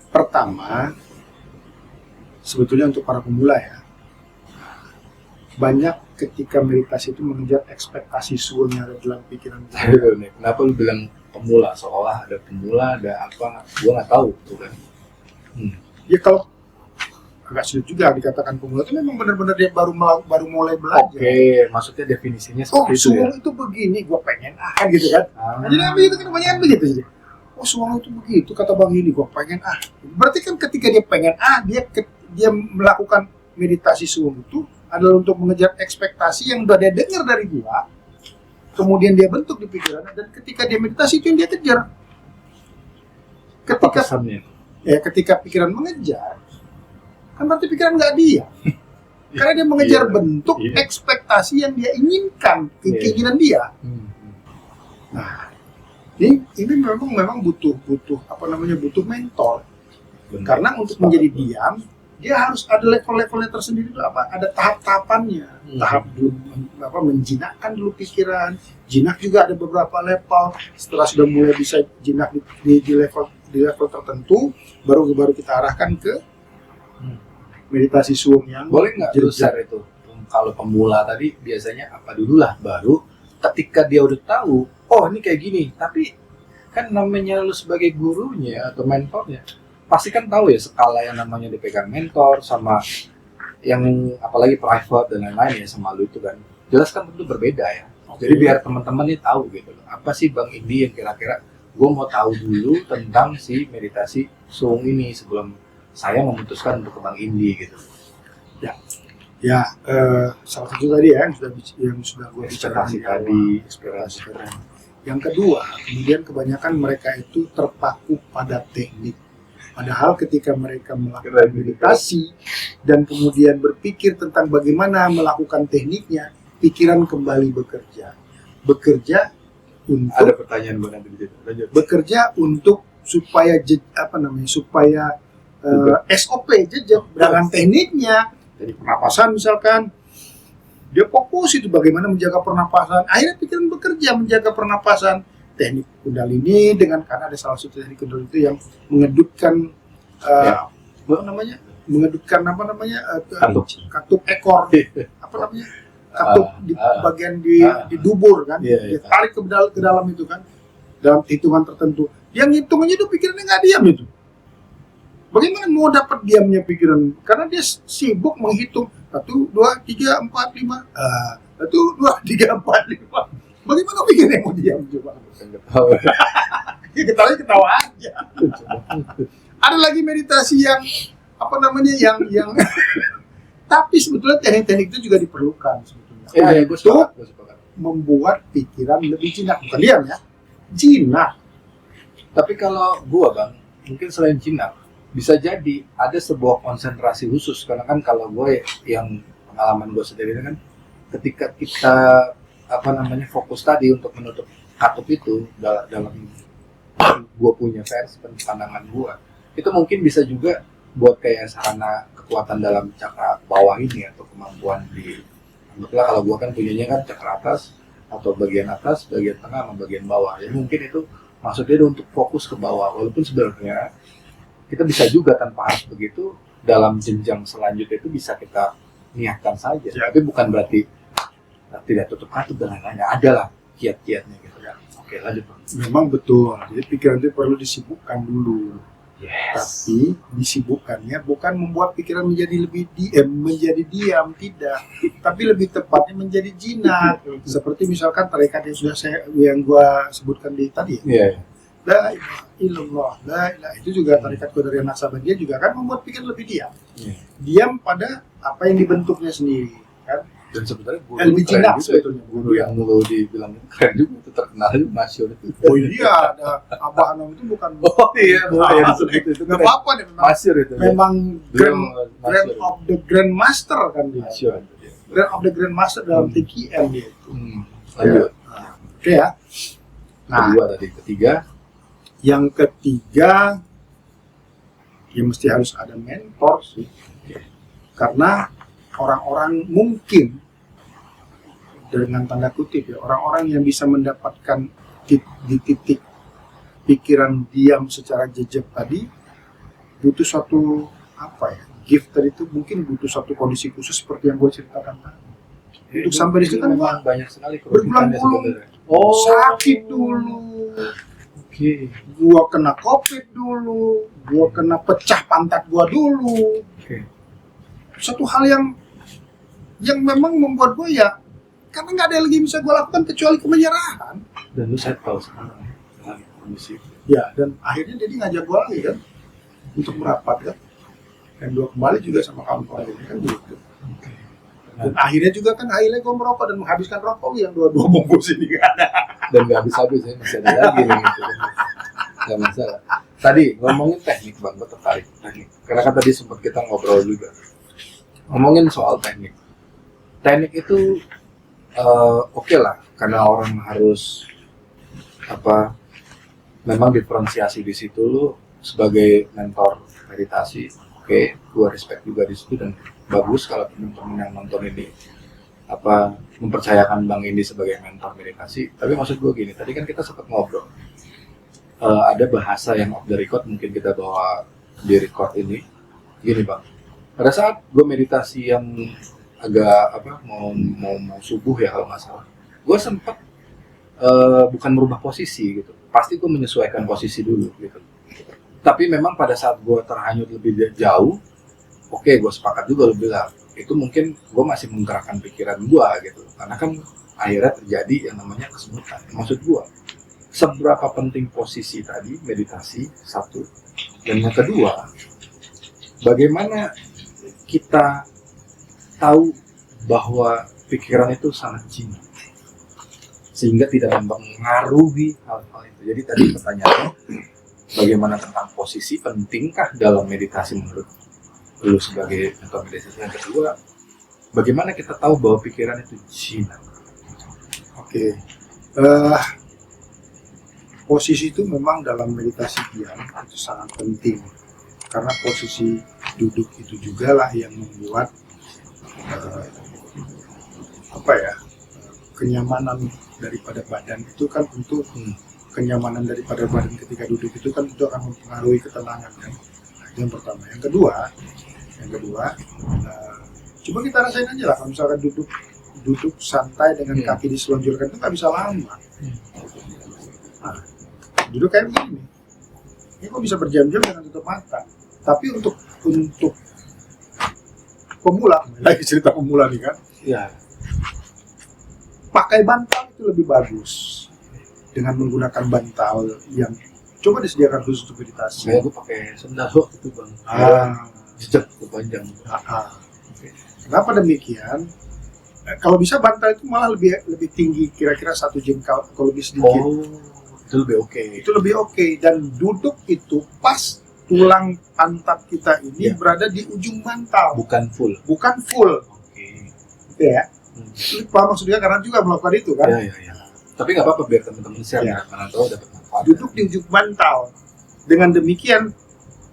pertama sebetulnya untuk para pemula ya, banyak ketika meditasi itu mengejar ekspektasi Suum yang ada dalam pikiran. Kenapa lu bilang pemula? Seolah ada pemula, ada apa? Gua nggak tahu tuh kan. Ya kalau agak sulit juga dikatakan pemula itu memang benar-benar dia baru mulai belajar. Oke, maksudnya definisinya Oh, seperti itu ya. suwung itu begini, gua pengen kan gitu kan. Nah, jadi begitu kan kebanyakan begitu jadi. Oh, suwung itu begitu kata Bang ini, gua pengen Berarti kan ketika dia pengen dia melakukan meditasi suwung itu adalah untuk mengejar ekspektasi yang udah dia dengar dari gua. Kemudian dia bentuk di pikirannya dan ketika dia meditasi itu yang dia kejar. Apa kesannya? Ketika pikiran mengejar, kan berarti pikiran nggak dia. Karena dia mengejar bentuk ekspektasi yang dia inginkan, keinginan dia. Nah, ini memang butuh butuh mentor. Benar. Karena untuk menjadi diam, dia harus ada level-levelnya tersendiri itu ada tahap-tahapannya. Tahap dulu menjinakkan dulu pikiran. Jinak juga ada beberapa level. Setelah sudah mulai bisa jinak di level tertentu, baru kita arahkan ke meditasi suwung yang boleh nggak lu share itu? Kalau pemula tadi biasanya apa dulu lah, baru ketika dia udah tahu, oh ini kayak gini, tapi kan namanya lu sebagai gurunya atau mentornya pasti kan tahu ya skala yang namanya dipegang mentor sama yang apalagi private dan lain-lain ya sama lu itu kan jelas kan tentu berbeda ya. Jadi biar teman-teman nih tahu gitu loh, apa sih Bang Indi yang kira-kira gue mau tahu dulu tentang si meditasi suwung ini sebelum saya memutuskan untuk ke Bang Indi gitu. Salah satu tadi ya yang sudah gue Ekspektasi ekspektasi tadi. Yang kedua, kemudian kebanyakan mereka itu terpaku pada teknik. Padahal ketika mereka melakukan meditasi dan kemudian berpikir tentang bagaimana melakukan tekniknya, pikiran kembali bekerja. Bekerja untuk Ada pertanyaan Bang Andi lanjut. Bekerja untuk supaya SOP jejak dengan tekniknya. Jadi pernapasan misalkan, dia fokus itu bagaimana menjaga pernapasan. Akhirnya pikiran bekerja menjaga pernapasan. Teknik kundalini karena ada salah satu teknik kundalini itu yang mengedutkan katup ekor, katup di bagian di dubur kan, dia tarik ke dalam itu kan, dalam hitungan tertentu. Yang hitungannya itu pikirannya nggak diam itu. Bagaimana mau dapat diamnya pikiran? Karena dia sibuk menghitung 1, 2, 3, 4, 5. 1, 2, 3, 4, 5. Bagaimana pikirannya mau diam coba? Ketawa aja. Ada lagi meditasi yang yang tapi sebetulnya teknik-teknik itu juga diperlukan sebetulnya. Untuk membuat pikiran lebih jinak, bukan diam ya, jinak. Tapi kalau gua Bang, mungkin selain jinak, bisa jadi ada sebuah konsentrasi khusus karena kan kalau gue yang pengalaman gue sendiri kan ketika kita fokus tadi untuk menutup katup itu dalam gue punya versi pandangan gue itu mungkin bisa juga buat kayak sarana kekuatan dalam cakra bawah ini atau kemampuan di anggaplah kalau gue kan punyanya kan cakra atas atau bagian atas, bagian tengah sama bagian bawah ya mungkin itu maksudnya untuk fokus ke bawah walaupun sebenarnya kita bisa juga tanpa harus begitu dalam jenjang selanjutnya itu bisa kita niatkan saja tapi bukan berarti tidak tutup katup dan lain-lain ada lah kiat-kiatnya gitu ya. Oke lanjut Bang. Memang betul, jadi pikiran itu perlu disibukkan dulu. Yes. Tapi disibukkannya bukan membuat pikiran menjadi diam tidak, tapi lebih tepatnya menjadi jinak. Seperti misalkan tarekat yang gua sebutkan tadi ya. La ilaha illallah, la ilaha itu juga tarekat Qadariyah Naqsabandiyah juga kan membuat pikiran lebih diam. Diam pada apa yang dibentuknya sendiri kan. Dan sebenarnya guru lebih jinak sebetulnya guru yang lo dibilang keren juga itu terkenal juga Masyur itu. Oh iya, ada Abah Anam itu bukan. Oh iya, itu nggak apa-apa deh memang. Masyur itu. Memang grand of the Grand Master kan dia. Masyur. Grand of the Grand Master dalam TKM dia itu. Lanjut. Oke ya. Nah, kedua tadi, ketiga. Yang ketiga, ya mesti harus ada mentor sih. Karena orang-orang mungkin dengan tanda kutip ya orang-orang yang bisa mendapatkan di titik pikiran diam secara jejak tadi butuh suatu gift tadi itu mungkin butuh satu kondisi khusus seperti yang gue ceritakan tadi. Untuk sampai di situ kan banyak sekali berbulan-bulan sakit dulu. Gua kena COVID dulu, gua kena pecah pantat gua dulu. suatu hal yang memang membuat gue ya, karena nggak ada lagi yang bisa gue lakukan kecuali kemenyerahan. Dan lu settle sekarang dengan kondisi. Ya, dan akhirnya jadi ngajak gue lagi kan untuk merapat kan. Dan gue kembali juga sama kawan-kawan ini kan gitu. Dan akhirnya juga kan akhirnya gue merokok dan menghabiskan rokok yang dua bungkus ini kan. Dan nggak habis-habis ya, masih ada lagi gitu. Nggak masalah. Tadi ngomongin teknik bang, gue tertarik teknik. Karena kan tadi sempat kita ngobrol juga. Ngomongin soal teknik. Teknik itu oke lah, karena orang harus memang diferensiasi di situ. Lu sebagai mentor meditasi, oke, gue respect juga di situ dan bagus kalau teman-teman yang nonton ini mempercayakan Bang Indi sebagai mentor meditasi. Tapi maksud gue gini, tadi kan kita sempat ngobrol, ada bahasa yang off the record mungkin kita bawa di record ini. Gini bang, pada saat gue meditasi yang agak mau subuh ya kalau nggak salah, gue sempat bukan merubah posisi gitu, pasti gue menyesuaikan posisi dulu gitu. Tapi memang pada saat gue terhanyut lebih jauh, oke, gue sepakat juga lu bilang itu mungkin gue masih menggerakkan pikiran gue gitu, karena kan akhirnya terjadi yang namanya kesemutan. Maksud gue, seberapa penting posisi tadi meditasi satu, dan yang kedua, bagaimana kita tahu bahwa pikiran itu sangat jinak sehingga tidak mempengaruhi hal-hal itu. Jadi tadi pertanyaannya, bagaimana tentang posisi, pentingkah dalam meditasi menurut lu sebagai mentor meditasi? Yang kedua, bagaimana kita tahu bahwa pikiran itu jinak? Oke. Posisi itu memang dalam meditasi diam itu sangat penting, karena posisi duduk itu juga lah yang membuat kenyamanan daripada badan itu kan tentu kenyamanan daripada badan ketika duduk itu kan itu akan mempengaruhi ketenangan kan. Yang pertama. Yang kedua, coba kita rasain aja lah kalau misalkan duduk santai dengan kaki diselonjorkan itu nggak bisa lama. Nah, duduk kayak begini, ini kok bisa berjam-jam dengan tutup mata. Tapi untuk pemula, lagi cerita pemula nih kan, ya, pakai bantal itu lebih bagus dengan menggunakan bantal yang coba disediakan khusus untuk meditasi. Kayak gue pakai sendal waktu itu bang, jejak panjang. Kenapa demikian? Kalau bisa bantal itu malah lebih tinggi, kira-kira 1 jengkal kalau lebih sedikit. Itu lebih oke. Itu lebih oke. Dan duduk itu pas tulang pantat kita ini berada di ujung bantal. Bukan full. Oke. Ya. Lu paham maksudnya, karena juga melakukan itu kan? Iya. Tapi nggak apa-apa biar teman-teman share ya. Karena tahu dapat manfaat. Duduk di ujung bantal. Dengan demikian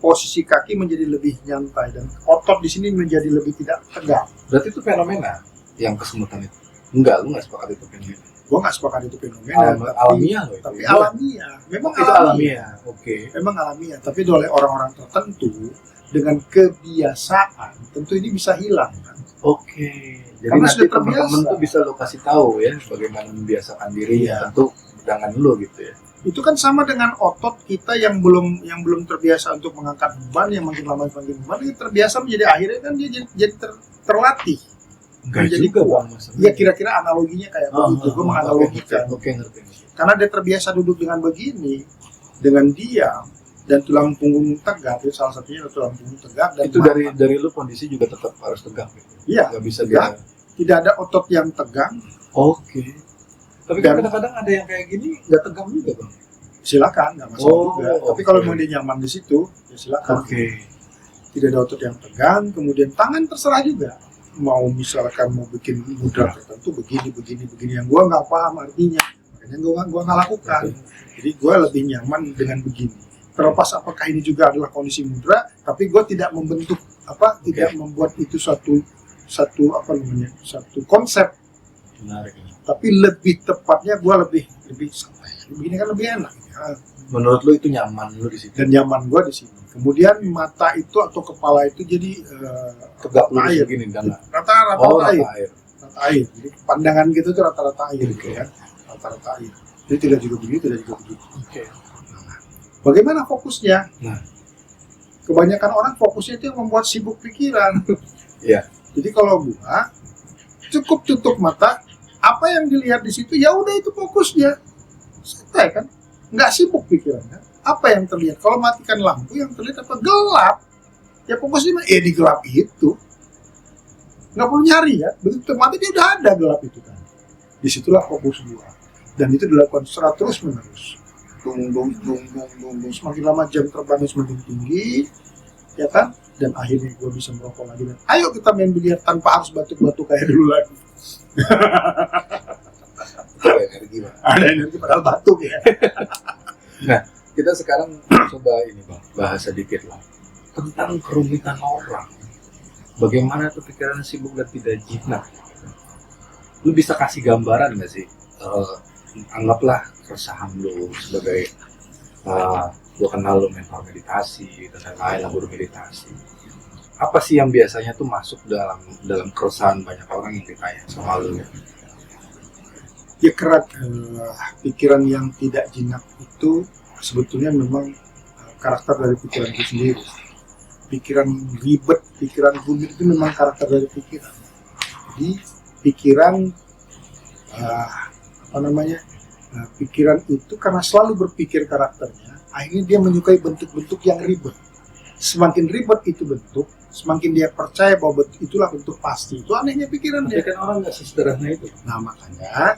posisi kaki menjadi lebih nyantai dan otot di sini menjadi lebih tidak tegang. Berarti itu fenomena yang kesemutan itu? Enggak, lu nggak sepakat itu fenomena? Gua nggak sepakat itu fenomena. Alamiah loh itu. Tapi alamiah. Memang itu alamiah. Oke. Memang alamiah. Tapi oleh orang-orang tertentu dengan kebiasaan tentu ini bisa hilang kan? Oke. Jadi karena nanti sudah terbiasa. teman-teman tuh bisa lo kasih tahu ya bagaimana membiasakan diri tentu dengan lo gitu ya. Itu kan sama dengan otot kita yang belum terbiasa untuk mengangkat beban, yang makin lama makin beban, dia terbiasa menjadi akhirnya kan dia jadi terlatih. Enggak menjadi juga kuat. Ya kira-kira analoginya kayak begitu. Gue menganalogikan. Oke, ngerti. Karena dia terbiasa duduk dengan begini, dengan diam, dan tulang punggung tegak. Itu salah satunya tulang punggung tegak. Dan itu dari lu kondisi juga tetap harus tegak. Iya. Gak bisa tegak. Tidak ada otot yang tegang. Oke. Tapi kan kadang-kadang ada yang kayak gini nggak tegang juga bang. Silakan, nggak masalah juga. Tapi kalau memang dia nyaman di situ, ya silakan. Tidak ada otot yang tegang. Kemudian tangan terserah juga. Mau misalkan mau bikin mudra tertentu begini yang gua nggak paham artinya, makanya gua nggak lakukan. Jadi gua lebih nyaman dengan begini. Terlepas apakah ini juga adalah kondisi mudra, tapi gua tidak membentuk tidak membuat itu satu konsep. Menarik. Tapi lebih tepatnya gue lebih santai. Begini kan lebih enak. Ya. Menurut lu itu nyaman lu di situ? Dan nyaman gue di sini. Kemudian mata itu atau kepala itu jadi tegak air. Begini, rata-rata air. Rata air. Jadi pandangan gitu tuh rata-rata air. Ya. Rata-rata air. Jadi tidak juga begini, tidak juga begitu. Bagaimana fokusnya? Kebanyakan orang fokusnya itu yang membuat sibuk pikiran. Iya. Jadi kalau gua cukup tutup mata, apa yang dilihat di situ ya udah itu fokusnya, santai kan, nggak sibuk pikirannya. Apa yang terlihat? Kalau matikan lampu yang terlihat apa? Gelap. Ya fokusnya di gelap itu. Nggak perlu nyari ya, begitu mati dia udah ada gelap itu kan. Disitulah fokus gua. Dan itu dilakukan secara terus menerus. Dung, semakin lama jam terbangnya semakin tinggi, ya kan? Dan akhirnya gue bisa merokok lagi. Dan ayo kita main biliar tanpa harus batuk-batuk kayak dulu lagi. Ada energi, Bang. Ada energi padahal batuk ya. Nah, kita sekarang coba ini Bang, bahas sedikit lah tentang kerumitan orang. Bagaimana tuh pikiran sibuk dan tidak jinak. Lu bisa kasih gambaran nggak sih? Anggaplah keresahan lu sebagai gua kenal lu mental meditasi dan lain-lain, guru meditasi. Apa sih yang biasanya tuh masuk dalam keresahan banyak orang yang ditanya sama lu? Ya pikiran yang tidak jinak itu sebetulnya memang karakter dari pikiran itu sendiri. Pikiran ribet, pikiran rumit itu memang karakter dari pikiran. Jadi pikiran pikiran itu karena selalu berpikir karakternya, akhirnya dia menyukai bentuk-bentuk yang ribet. Semakin ribet itu bentuk, semakin dia percaya bahwa itulah bentuk pasti. Itu anehnya pikiran dia. Kan orang nggak sesederhana itu. Nah makanya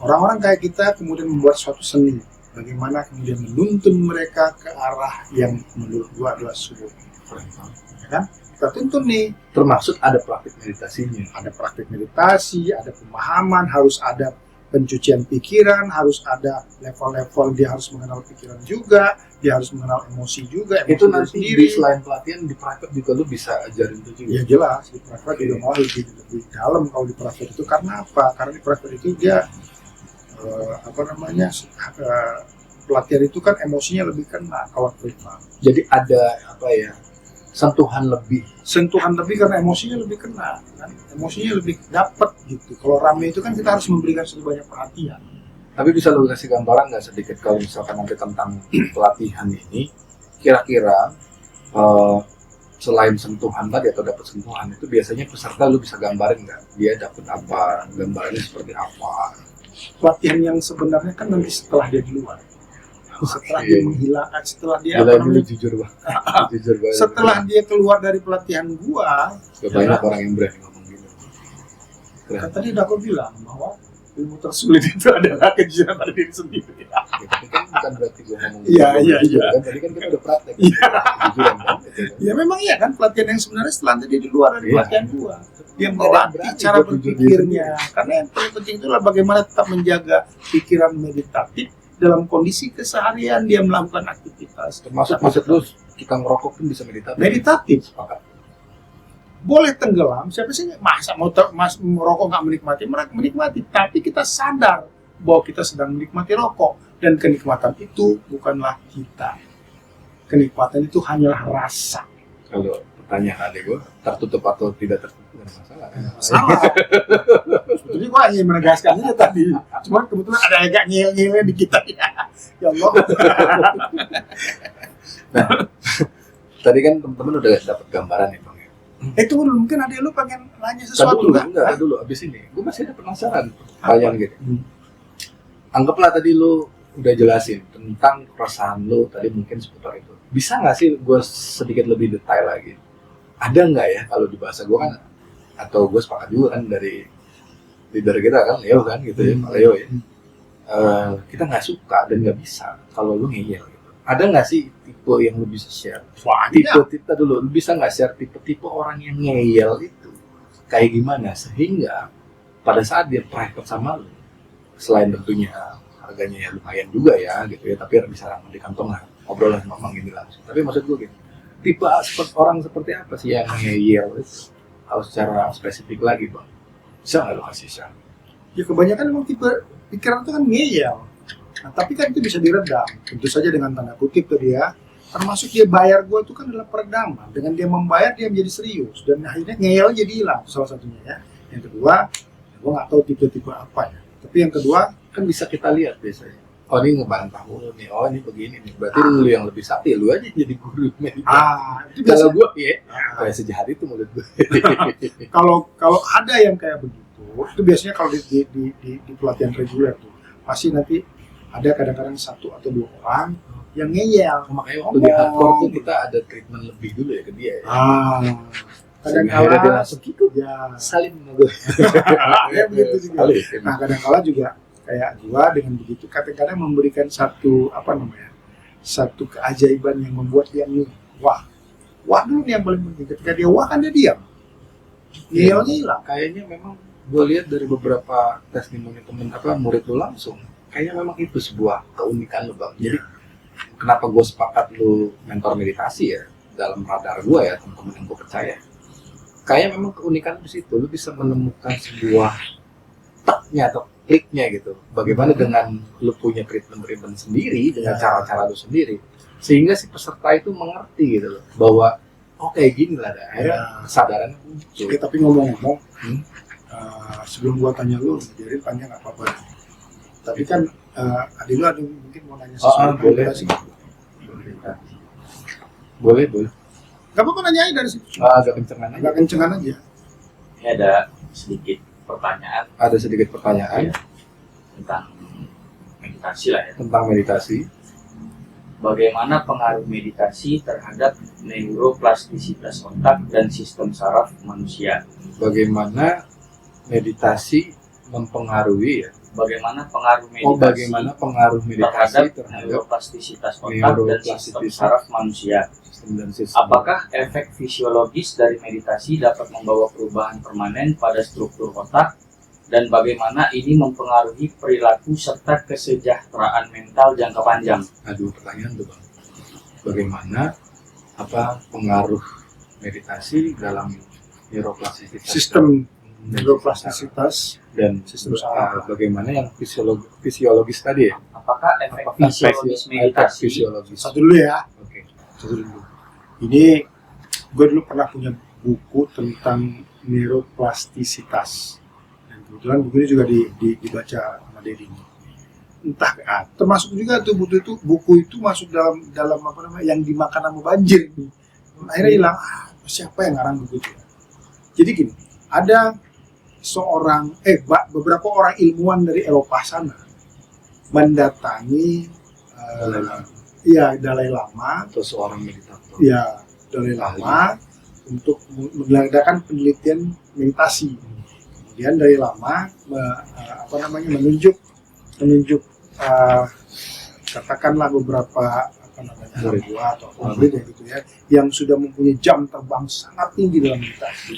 orang-orang kayak kita kemudian membuat suatu seni. Bagaimana kemudian menuntun mereka ke arah yang menurut gua adalah subuh. Ya kan? Kita tuntun nih. Termasuk ada praktik meditasinya. Ada praktik meditasi, ada pemahaman, harus ada pencucian pikiran, harus ada level-level, dia harus mengenal pikiran juga, dia harus mengenal emosi juga. Emosi Itu nanti sendiri. selain pelatihan di private juga lu bisa ajarin itu juga. Ya jelas, di private juga mau lebih dalam kalau di private itu. Karena apa? Karena di private itu dia pelatihan itu kan emosinya lebih kena kalau privat. Jadi ada sentuhan lebih Karena emosinya lebih kena kan? Emosinya lebih dapat gitu. Kalau rame itu kan kita harus memberikan sebanyak banyak perhatian. Tapi bisa lu kasih gambaran nggak sedikit kalau misalkan nanti tentang pelatihan ini kira-kira selain sentuhan tadi atau dapat sentuhan itu biasanya peserta lu bisa gambarin nggak dia dapat apa, gambarnya seperti apa? Pelatihan yang sebenarnya kan nanti setelah dia di luar. Setelah dia menghilang, setelah dia jujur banget. Setelah dia keluar dari pelatihan gua, banyak orang yang berani ngomong gitu. Kan tadi udah aku bilang bahwa ilmu tersulit itu adalah kejujuran pada diri sendiri. Ya, tapi kan bukan berarti gua ngomong Iya. kan tadi kan kita udah praktek. Kejujuran kan. Ya memang iya kan pelatihan yang sebenarnya setelah dia di luar dari pelatihan gua. Dia melatih cara gua jujur berpikirnya. Karena yang paling penting itu adalah bagaimana tetap menjaga pikiran meditatif dalam kondisi keseharian dia melakukan aktivitas. Termasuk maksud lu kita ngerokok pun bisa meditatif. Sepakat. Boleh tenggelam, siapa sih masa mau merokok nggak menikmati, tapi kita sadar bahwa kita sedang menikmati rokok dan kenikmatan itu bukanlah kita. Kenikmatan itu hanyalah rasa. Kalau pertanyaan adik gue tertutup atau tidak tertutup nggak masalah. Salah. Jadi gua ingin menegaskannya tadi. Cuman kebetulan ada agak ngil-ngilnya di kita ya. Ya Allah. Nah, tadi kan teman-teman udah dapat gambaran ya Bang ya. Tunggu dulu, mungkin ada lu pengen nanya sesuatu enggak dulu abis ini. Gue masih ada penasaran pertanyaan gitu. Anggaplah tadi lu udah jelasin tentang perasaan lu tadi mungkin seputar itu. Bisa nggak sih gue sedikit lebih detail lagi? Ada nggak ya kalau di bahasa gue kan atau gue sepakat juga kan dari leader kita kan Leo kan gitu ya Pak Leo ya. Kita nggak suka dan nggak bisa kalau lu ngeyel gitu. Ada nggak sih tipe yang lu bisa share? Tipe dulu, lu bisa nggak share tipe-tipe orang yang ngeyel itu kayak gimana sehingga pada saat dia private sama lu, selain tentunya harganya ya lumayan juga ya gitu ya, tapi bisa ramah di kantong lah, obrolan ngomong gini langsung. Tapi maksud gue gitu, tipe orang seperti apa sih yang ngeyel itu? Harus secara spesifik lagi Bang, bisa nggak lu kasih share? Ya kebanyakan memang tipe pikiran itu kan ngeyel. Nah, tapi kan itu bisa diredam, tentu saja dengan tanda kutip ke dia. Termasuk dia bayar gue itu kan adalah peredaman. Dengan dia membayar dia menjadi serius dan akhirnya ngeyel jadi hilang. Salah satunya ya. Yang kedua, gue nggak tahu tipe-tipe apa ya. Tapi yang kedua kan bisa kita lihat biasanya oh ini ngebantah mulu nih, oh ini begini nih, berarti lu yang lebih sakti, lu aja jadi guru meditasi. Itu Kalau biasa. gue ya kayak sejahat itu menurut gue. Kalau ada yang kayak begitu, itu biasanya kalau di pelatihan reguler tuh pasti nanti ada kadang-kadang 1 atau 2 orang yang ngeyel. Makanya waktu di hardcore tuh kita ada treatment lebih dulu ya ke dia ya. Kadang-kala dia langsung gitu ya, salim sama gue. ya begitu juga. Nah kadang-kala juga kayak gua dengan begitu kadang-kadang memberikan satu satu keajaiban yang membuat dia wah dulu nih yang paling penting. Ketika dia wah kan dia diam, ngeyelnya hilang. Kayaknya memang gue lihat dari beberapa testimoni murid lu langsung, kayaknya memang itu sebuah keunikan lu bang. Jadi kenapa gue sepakat lu mentor meditasi ya dalam radar gue ya teman-teman yang gue percaya. Kayaknya memang keunikan di situ, lu bisa menemukan sebuah teknya atau kliknya gitu. Bagaimana dengan lu punya treatment sendiri dengan cara-cara lu sendiri, sehingga si peserta itu mengerti gitu loh bahwa kayak gini lah akhirnya kesadaran muncul. Tapi ngomong-ngomong, sebelum gua tanya lu, jadi panjang nggak apa-apa. Tapi kan adik lu ada mungkin mau nanya sesuatu. Boleh. Gak apa-apa nanya aja dari situ. Agak kencengan aja. Agak kencengan aja. Ini ada sedikit pertanyaan. Ada sedikit pertanyaan Tentang meditasi lah ya. tentang meditasi. Bagaimana pengaruh meditasi terhadap neuroplastisitas otak dan sistem saraf manusia? Bagaimana meditasi mempengaruhi ya? Bagaimana pengaruh meditasi, Bagaimana pengaruh meditasi terhadap neuroplastisitas otak dan sistem saraf manusia? Apakah efek fisiologis dari meditasi dapat membawa perubahan permanen pada struktur otak? Dan bagaimana ini mempengaruhi perilaku serta kesejahteraan mental jangka panjang? Aduh, pertanyaan tuh bang. Bagaimana pengaruh meditasi dalam neuroplastisitas? Sistem neuroplastisitas dan sistem saraf. Bagaimana yang fisiologis tadi ya? Apakah efek fisiologis meditasi? Satu dulu ya. Oke. Satu dulu. Ini gue dulu pernah punya buku tentang neuroplastisitas. Dan kebetulan buku ini juga dibaca sama Dedi. Entah, termasuk juga tuh buku itu masuk dalam yang dimakan sama banjir. Akhirnya hilang. Siapa yang ngarang buku itu? Jadi gini, ada beberapa orang ilmuwan dari Eropa sana mendatangi Dalai Lama atau seorang meditator. Dalai Lama untuk mengadakan penelitian meditasi. Kemudian Dalai Lama menunjuk katakanlah beberapa dua atau murid gitu ya, yang sudah mempunyai jam terbang sangat tinggi dalam meditasi.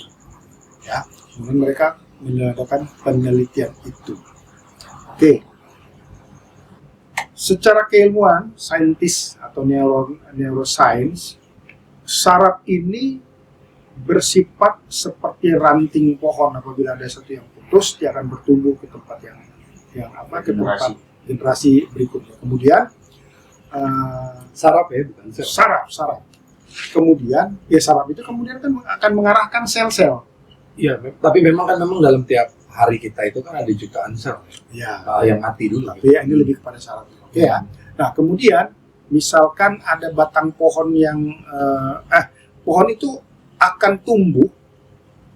Ya, kemudian mereka mengadakan penelitian itu. Oke. Secara keilmuan, saintis atau neuroscience, saraf ini bersifat seperti ranting pohon. Apabila ada satu yang putus, dia akan bertumbuh ke tempat ke tempat generasi berikutnya. Kemudian saraf ya, bukan sel. Saraf. Kemudian saraf itu kemudian kan akan mengarahkan sel-sel. Iya, tapi memang dalam tiap hari kita itu kan ada jutaan sel. Ya. Yang mati dulu. Tapi ini lebih kepada saraf. Oke ya. Nah, kemudian misalkan ada batang pohon yang pohon itu akan tumbuh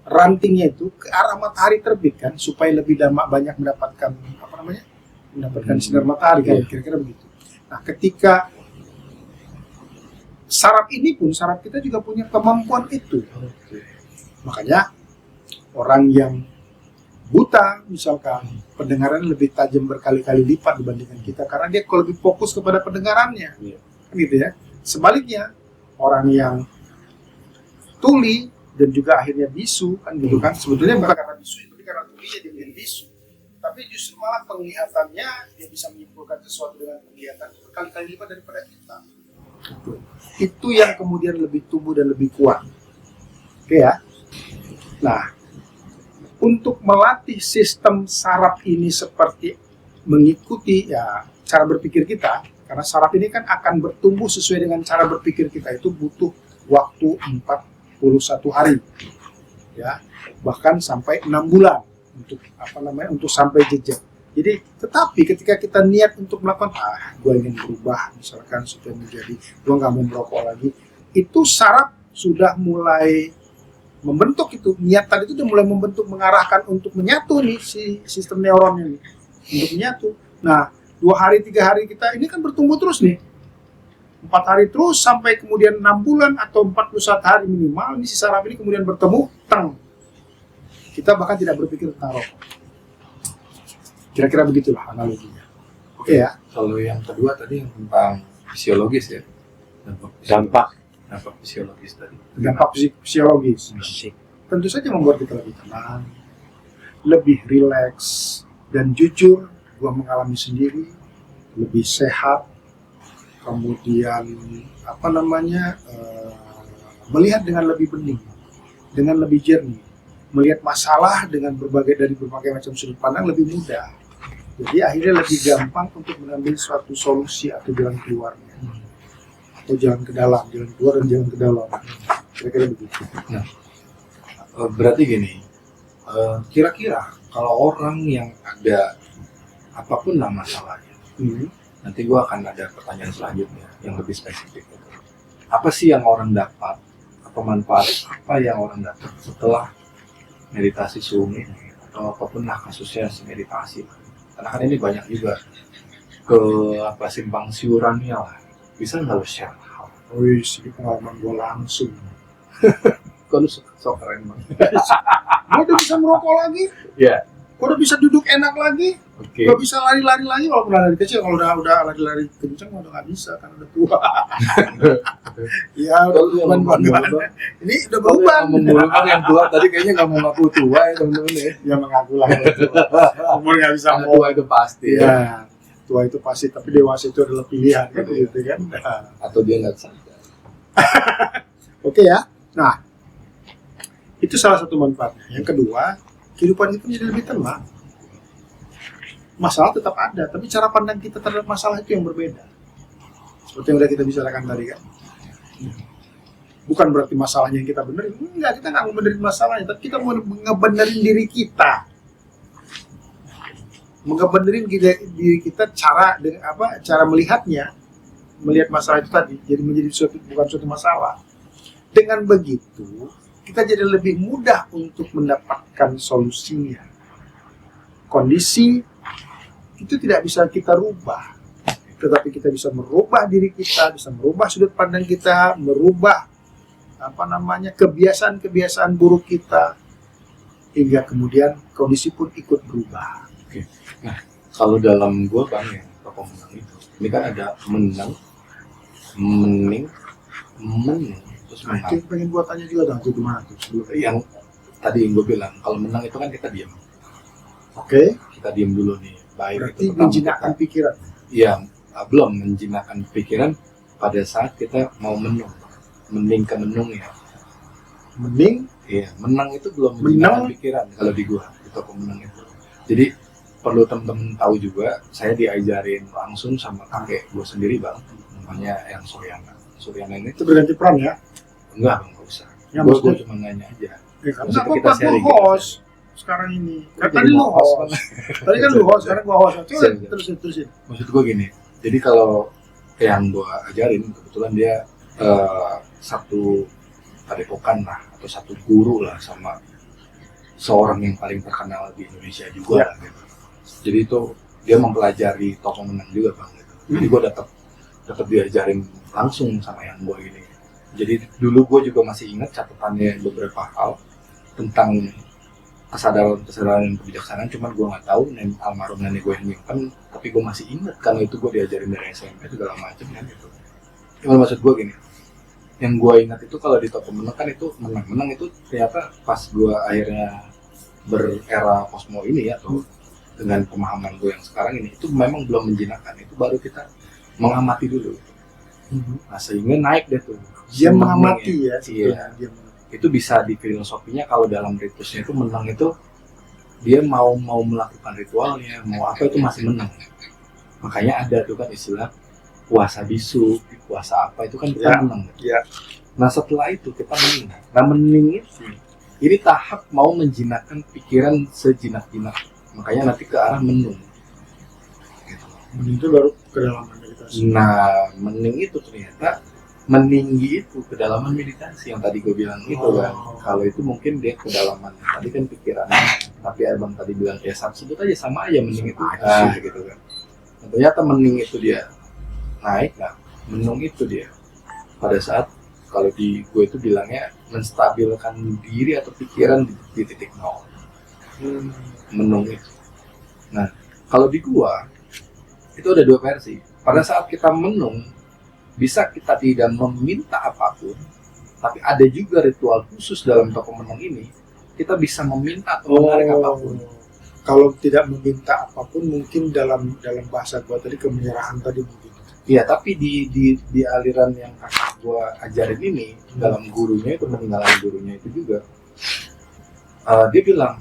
rantingnya itu ke arah matahari terbit kan, supaya lebih banyak mendapatkan sinar matahari kan, kira-kira begitu. Nah, ketika saraf kita juga punya kemampuan itu. Makanya orang yang buta misalkan pendengaran lebih tajam berkali-kali lipat dibandingkan kita, karena dia lebih fokus kepada pendengarannya, kan gitu ya. Sebaliknya orang yang tuli dan juga akhirnya bisu kan gitu kan, sebetulnya bukan karena bisu, tapi karena tulinya dia menjadi bisu, tapi justru malah penglihatannya dia bisa menyimpulkan sesuatu dengan penglihatan berkali-kali lipat daripada kita. Itu yang kemudian lebih tumbuh dan lebih kuat. Oke ya. Nah, untuk melatih sistem saraf ini seperti mengikuti cara berpikir kita, karena saraf ini kan akan bertumbuh sesuai dengan cara berpikir kita, itu butuh waktu 41 hari, ya, bahkan sampai 6 bulan untuk untuk sampai jejak. Jadi tetapi ketika kita niat untuk melakukan gue ingin berubah misalkan supaya menjadi gue nggak mau merokok lagi, itu saraf sudah mulai membentuk, itu niat tadi itu udah mulai membentuk, mengarahkan untuk menyatu nih si sistem neuronnya nih untuk menyatu. Nah 2 hari 3 hari kita ini kan bertumbuh terus nih, 4 hari terus sampai kemudian 6 bulan atau 41 hari minimal, ini si saraf ini kemudian bertemu, kita bahkan tidak berpikir tentang rokok. Kira-kira begitulah analoginya. Oke ya. Kalau yang kedua tadi yang tentang fisiologis ya, Dampak fisiologis tadi. Dampak fisiologis. fisik. Tentu saja membuat kita lebih tenang, lebih rileks, dan jujur gua mengalami sendiri, lebih sehat, kemudian melihat dengan lebih bening, dengan lebih jernih, melihat masalah dengan berbagai macam sudut pandang lebih mudah. Jadi akhirnya lebih gampang untuk mengambil suatu solusi atau jalan keluarnya, atau jalan ke dalam, jalan keluar dan jalan ke dalam. Kira-kira begitu. Berarti gini, kira-kira kalau orang yang ada apapun lah masalahnya, nanti gue akan ada pertanyaan selanjutnya yang lebih spesifik. Apa sih yang orang dapat, apa manfaat apa yang orang dapat setelah meditasi Sung ini, atau apapun lah kasusnya meditasi. Karena kan ini banyak juga simpang siurannya lah. Bisa nggak lo share? Wih, ini pengalaman gue langsung. Kok lu sok keren banget? Gue udah bisa merokok lagi. Iya. Gue udah bisa duduk enak lagi. Oke. Gue bisa lari-lari lagi walaupun dari kecil. Kalau udah lari-lari kenceng udah nggak bisa karena udah tua. Iya, udah beban. Ini udah beban. Memulangkan yang tua tadi kayaknya nggak mau ngaku tua ya teman-teman ya. Ya mengaku lah. Umur nggak bisa Karena tua itu pasti. Iya, tua itu pasti. Tapi dewasa itu adalah pilihan kan, gitu kan. Atau dia nggak sadar. Oke ya. Nah, itu salah satu manfaatnya. Yang kedua, kehidupan kita menjadi lebih tenang. Masalah tetap ada, tapi cara pandang kita terhadap masalah itu yang berbeda. Seperti yang udah kita bicarakan tadi kan. Bukan berarti masalahnya yang kita benerin. Enggak, kita nggak mau benerin masalahnya, tapi kita mau ngebenerin diri kita. Ngebenerin diri kita cara melihatnya, melihat masalah itu tadi, jadi menjadi bukan suatu masalah. Dengan begitu, kita jadi lebih mudah untuk mendapatkan solusinya. Kondisi itu tidak bisa kita rubah, tetapi kita bisa merubah diri kita, bisa merubah sudut pandang kita, merubah kebiasaan-kebiasaan buruk kita, hingga kemudian kondisi pun ikut berubah. Oke. Nah, kalau dalam gua bang ya, tokoh menang itu, ini kan ada menang, mening, terus Nah, menang. itu pengen gua tanya juga dong, itu gimana tuh sebelum Yang tadi yang gue bilang, kalau menang itu kan kita diam. Oke, Kita diam dulu nih. Baik berarti itu pertama menjinakkan pikiran. Iya, belum menjinakkan pikiran pada saat kita mau menung. Mending ke menung ya. Mending Iya, menang itu belum Menang? menjinakkan pikiran kalau di gua, di toko menang itu. Jadi perlu temen-temen tahu juga, saya diajarin langsung sama kakek gua sendiri bang, namanya yang Suryana ini itu berganti peran ya. enggak bang, nggak usah. Ya, Gua maksudnya- cuma nanya aja. Ya, karena Maksudnya gua kita kan sharing, host sekarang ini. Kan Jadi tadi lu mau host. Bang. Tadi kan lu host, sekarang gua host. Coba Siap, siap. terusin. Maksud gua gini, jadi kalau yang gua ajarin kebetulan dia satu padepokan lah atau satu guru lah sama seorang yang paling terkenal di Indonesia juga Ya. lah, gitu. Jadi itu dia mempelajari tokoh menang juga bang gitu. Jadi gue tetap diajarin langsung sama yang gue gini. Jadi dulu gue juga masih ingat catatannya beberapa hal tentang kesadaran dan kebijaksanaan, cuman gue nggak tahu almarhum nenek gue yang nyimpen, tapi gue masih ingat karena itu gue diajarin dari SMP segala macam kan gitu. Cuma maksud gue gini, yang gue ingat itu kalau di toko menang kan itu menang itu ternyata pas gue akhirnya berera kosmo ini ya, atau dengan pemahaman gue yang sekarang ini, itu memang belum menjinakkan, itu baru kita mengamati dulu. Nah sehingga naik deh tuh. Dia Senangnya. mengamati ya. Iya. Dia Itu bisa di filosofinya kalau dalam ritusnya itu menang itu dia mau melakukan ritualnya, mau apa itu masih menang. Makanya ada tuh kan istilah puasa bisu, puasa apa itu kan kita Ya. menang. Ya. Nah setelah itu kita menang. Nah mening itu ini tahap mau menjinakkan pikiran sejinak-jinak. Makanya nanti ke arah menung. Itu baru kedalaman meditasi. Nah, mening itu ternyata meninggi itu kedalaman meditasi yang tadi gue bilang itu kan. Kalau itu mungkin dia kedalaman. Tadi kan pikirannya, tapi abang tadi bilang ya sebut aja sama aja mening itu. Gitu kan. Nah, ternyata mening itu dia naik, nah menung itu dia pada saat kalau di gue itu bilangnya menstabilkan diri atau pikiran di titik nol. Menung itu. Nah, kalau di gua itu ada dua versi. Pada saat kita menung, bisa kita tidak meminta apapun, tapi ada juga ritual khusus dalam toko menung ini. Kita bisa meminta atau menarik apapun. Kalau tidak meminta apapun, mungkin dalam bahasa gua tadi kemenyerahan tadi mungkin. Iya, tapi di aliran yang kakak gua ajarin ini, dalam gurunya itu meninggalkan gurunya itu juga, dia bilang,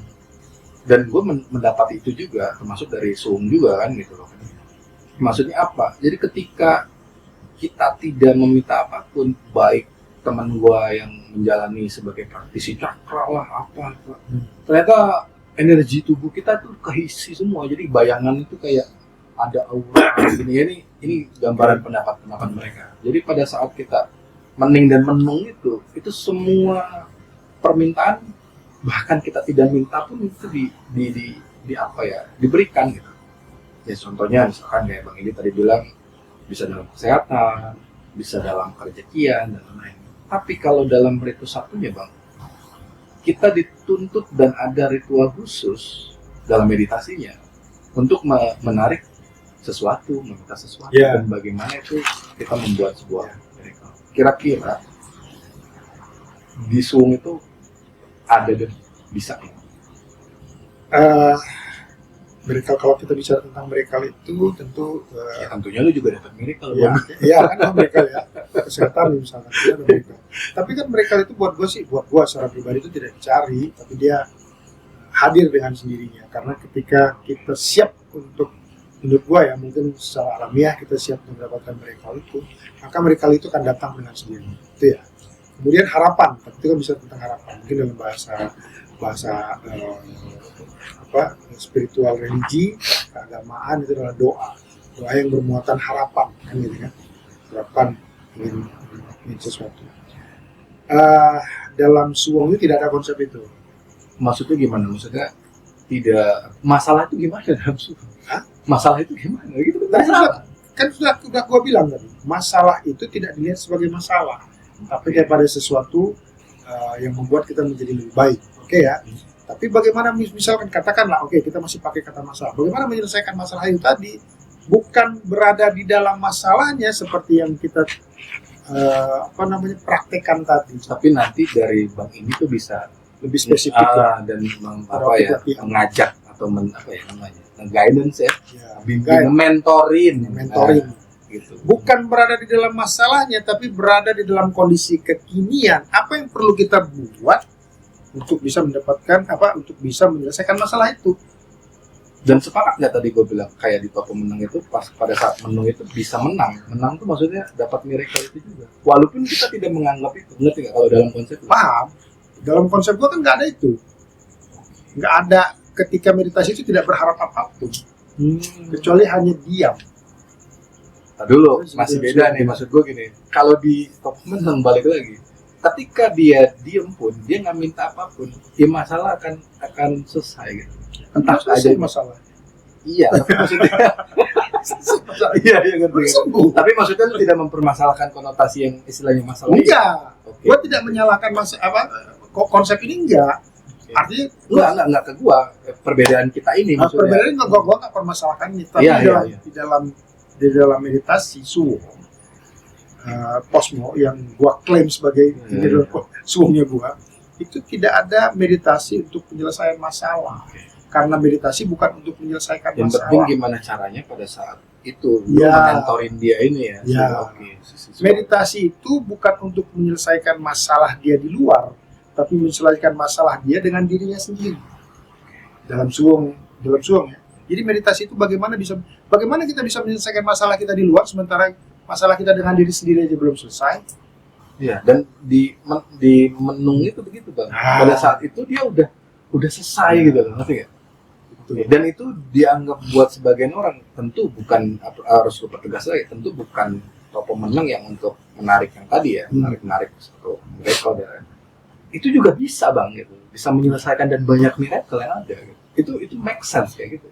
dan gue mendapat itu juga, termasuk dari Zoom juga kan gitu loh. Maksudnya apa? Jadi ketika kita tidak meminta apapun, baik teman gua yang menjalani sebagai praktisi cakra lah apa, ternyata energi tubuh kita tuh keisi semua. Jadi bayangan itu kayak ada aura gini. Ini gambaran pendapat mereka. Jadi pada saat kita mening dan menung itu semua permintaan, bahkan kita tidak minta pun itu di apa ya, diberikan gitu. Ya contohnya misalkan kayak Bang Ini tadi bilang bisa dalam kesehatan, bisa dalam kerezekian dan lain-lain. Tapi kalau dalam ritus satunya Bang, kita dituntut dan ada ritual khusus dalam meditasinya untuk menarik sesuatu, meminta sesuatu, dan bagaimana itu kita membuat sebuah miracle. Kira-kira di Suung itu ada dan bisa ya? Miracle, kalau kita bicara tentang miracle itu tentu ya tentunya lu juga dapat miracle ya kan miracle ya, kesehatan misalkan dia ada miracle. Tapi kan miracle itu buat gua secara pribadi itu tidak dicari, tapi dia hadir dengan sendirinya. Karena ketika kita siap untuk, menurut gua ya, mungkin secara alamiah kita siap mendapatkan miracle itu, maka miracle itu akan datang dengan sendirinya. Itu ya. Kemudian harapan, tapi itu kan bisa tentang harapan. Mungkin dalam bahasa spiritual religi, keagamaan itu adalah doa yang bermuatan harapan, kan gitu kan, harapan ingin sesuatu. Dalam Suwong itu tidak ada konsep itu. Maksudnya gimana? Maksudnya tidak, masalah itu gimana dalam Suwong? Masalah itu gimana? Gitu kan sudah gua bilang tadi, masalah itu tidak dilihat sebagai masalah, tapi daripada sesuatu yang membuat kita menjadi lebih baik. Oke ya. Tapi bagaimana misalkan katakanlah kita masih pakai kata masalah. Bagaimana menyelesaikan masalah itu tadi? Bukan berada di dalam masalahnya seperti yang kita praktekkan tadi. Tapi nanti dari Bang Ini tuh bisa lebih spesifik dan mengajak atau guidance ya. mentorin. Gitu. Bukan berada di dalam masalahnya, tapi berada di dalam kondisi kekinian. Apa yang perlu kita buat untuk bisa mendapatkan untuk bisa menyelesaikan masalah itu? Dan sepakat nggak tadi gue bilang kayak di toko menang itu, pas pada saat menang itu bisa menang tuh maksudnya dapat miracle itu juga, walaupun kita tidak menganggap itu. Ngerti nggak kalau dalam konsep? Paham. Dalam konsep gue kan nggak ada itu, nggak ada. Ketika meditasi itu tidak berharap apapun, kecuali hanya diam. Nah, dulu masih beda nih, maksud gue gini, kalau di toko menang balik lagi, ketika dia diem pun dia nggak minta apapun, ya masalah akan selesai gitu. Entah aja masalah. Iya, tapi maksudnya iya ngerti. Tapi maksudnya lu tidak mempermasalahkan konotasi yang istilahnya masalah. Enggak. Okay. Gua tidak menyalahkan konsep ini enggak. Artinya enggak ke gua, perbedaan kita ini maksudnya. Perbedaan gua enggak permasalahkan ini, tapi di dalam meditasi Suwong, Posmo yang gua klaim sebagai Suwongnya gua, itu tidak ada meditasi untuk penyelesaian masalah. Karena meditasi bukan untuk menyelesaikan masalah. Yang penting gimana caranya pada saat itu mentorin dia ini ya. Meditasi itu bukan untuk menyelesaikan masalah dia di luar, tapi menyelesaikan masalah dia dengan dirinya sendiri. Dalam Suwong ya. Jadi meditasi itu bagaimana kita bisa menyelesaikan masalah kita di luar sementara masalah kita dengan diri sendiri aja belum selesai. Iya, dan di menung itu begitu Bang. Pada saat itu dia udah selesai gitu loh, ngerti nggak? Betul. Dan itu dianggap buat sebagian orang tentu bukan, harus gue pertegas lagi, tentu bukan pemenang yang untuk menarik yang tadi ya, menarik satu miracle dan itu juga bisa bang gitu, bisa menyelesaikan dan banyak miracle yang ada gitu. Itu make sense kayak gitu.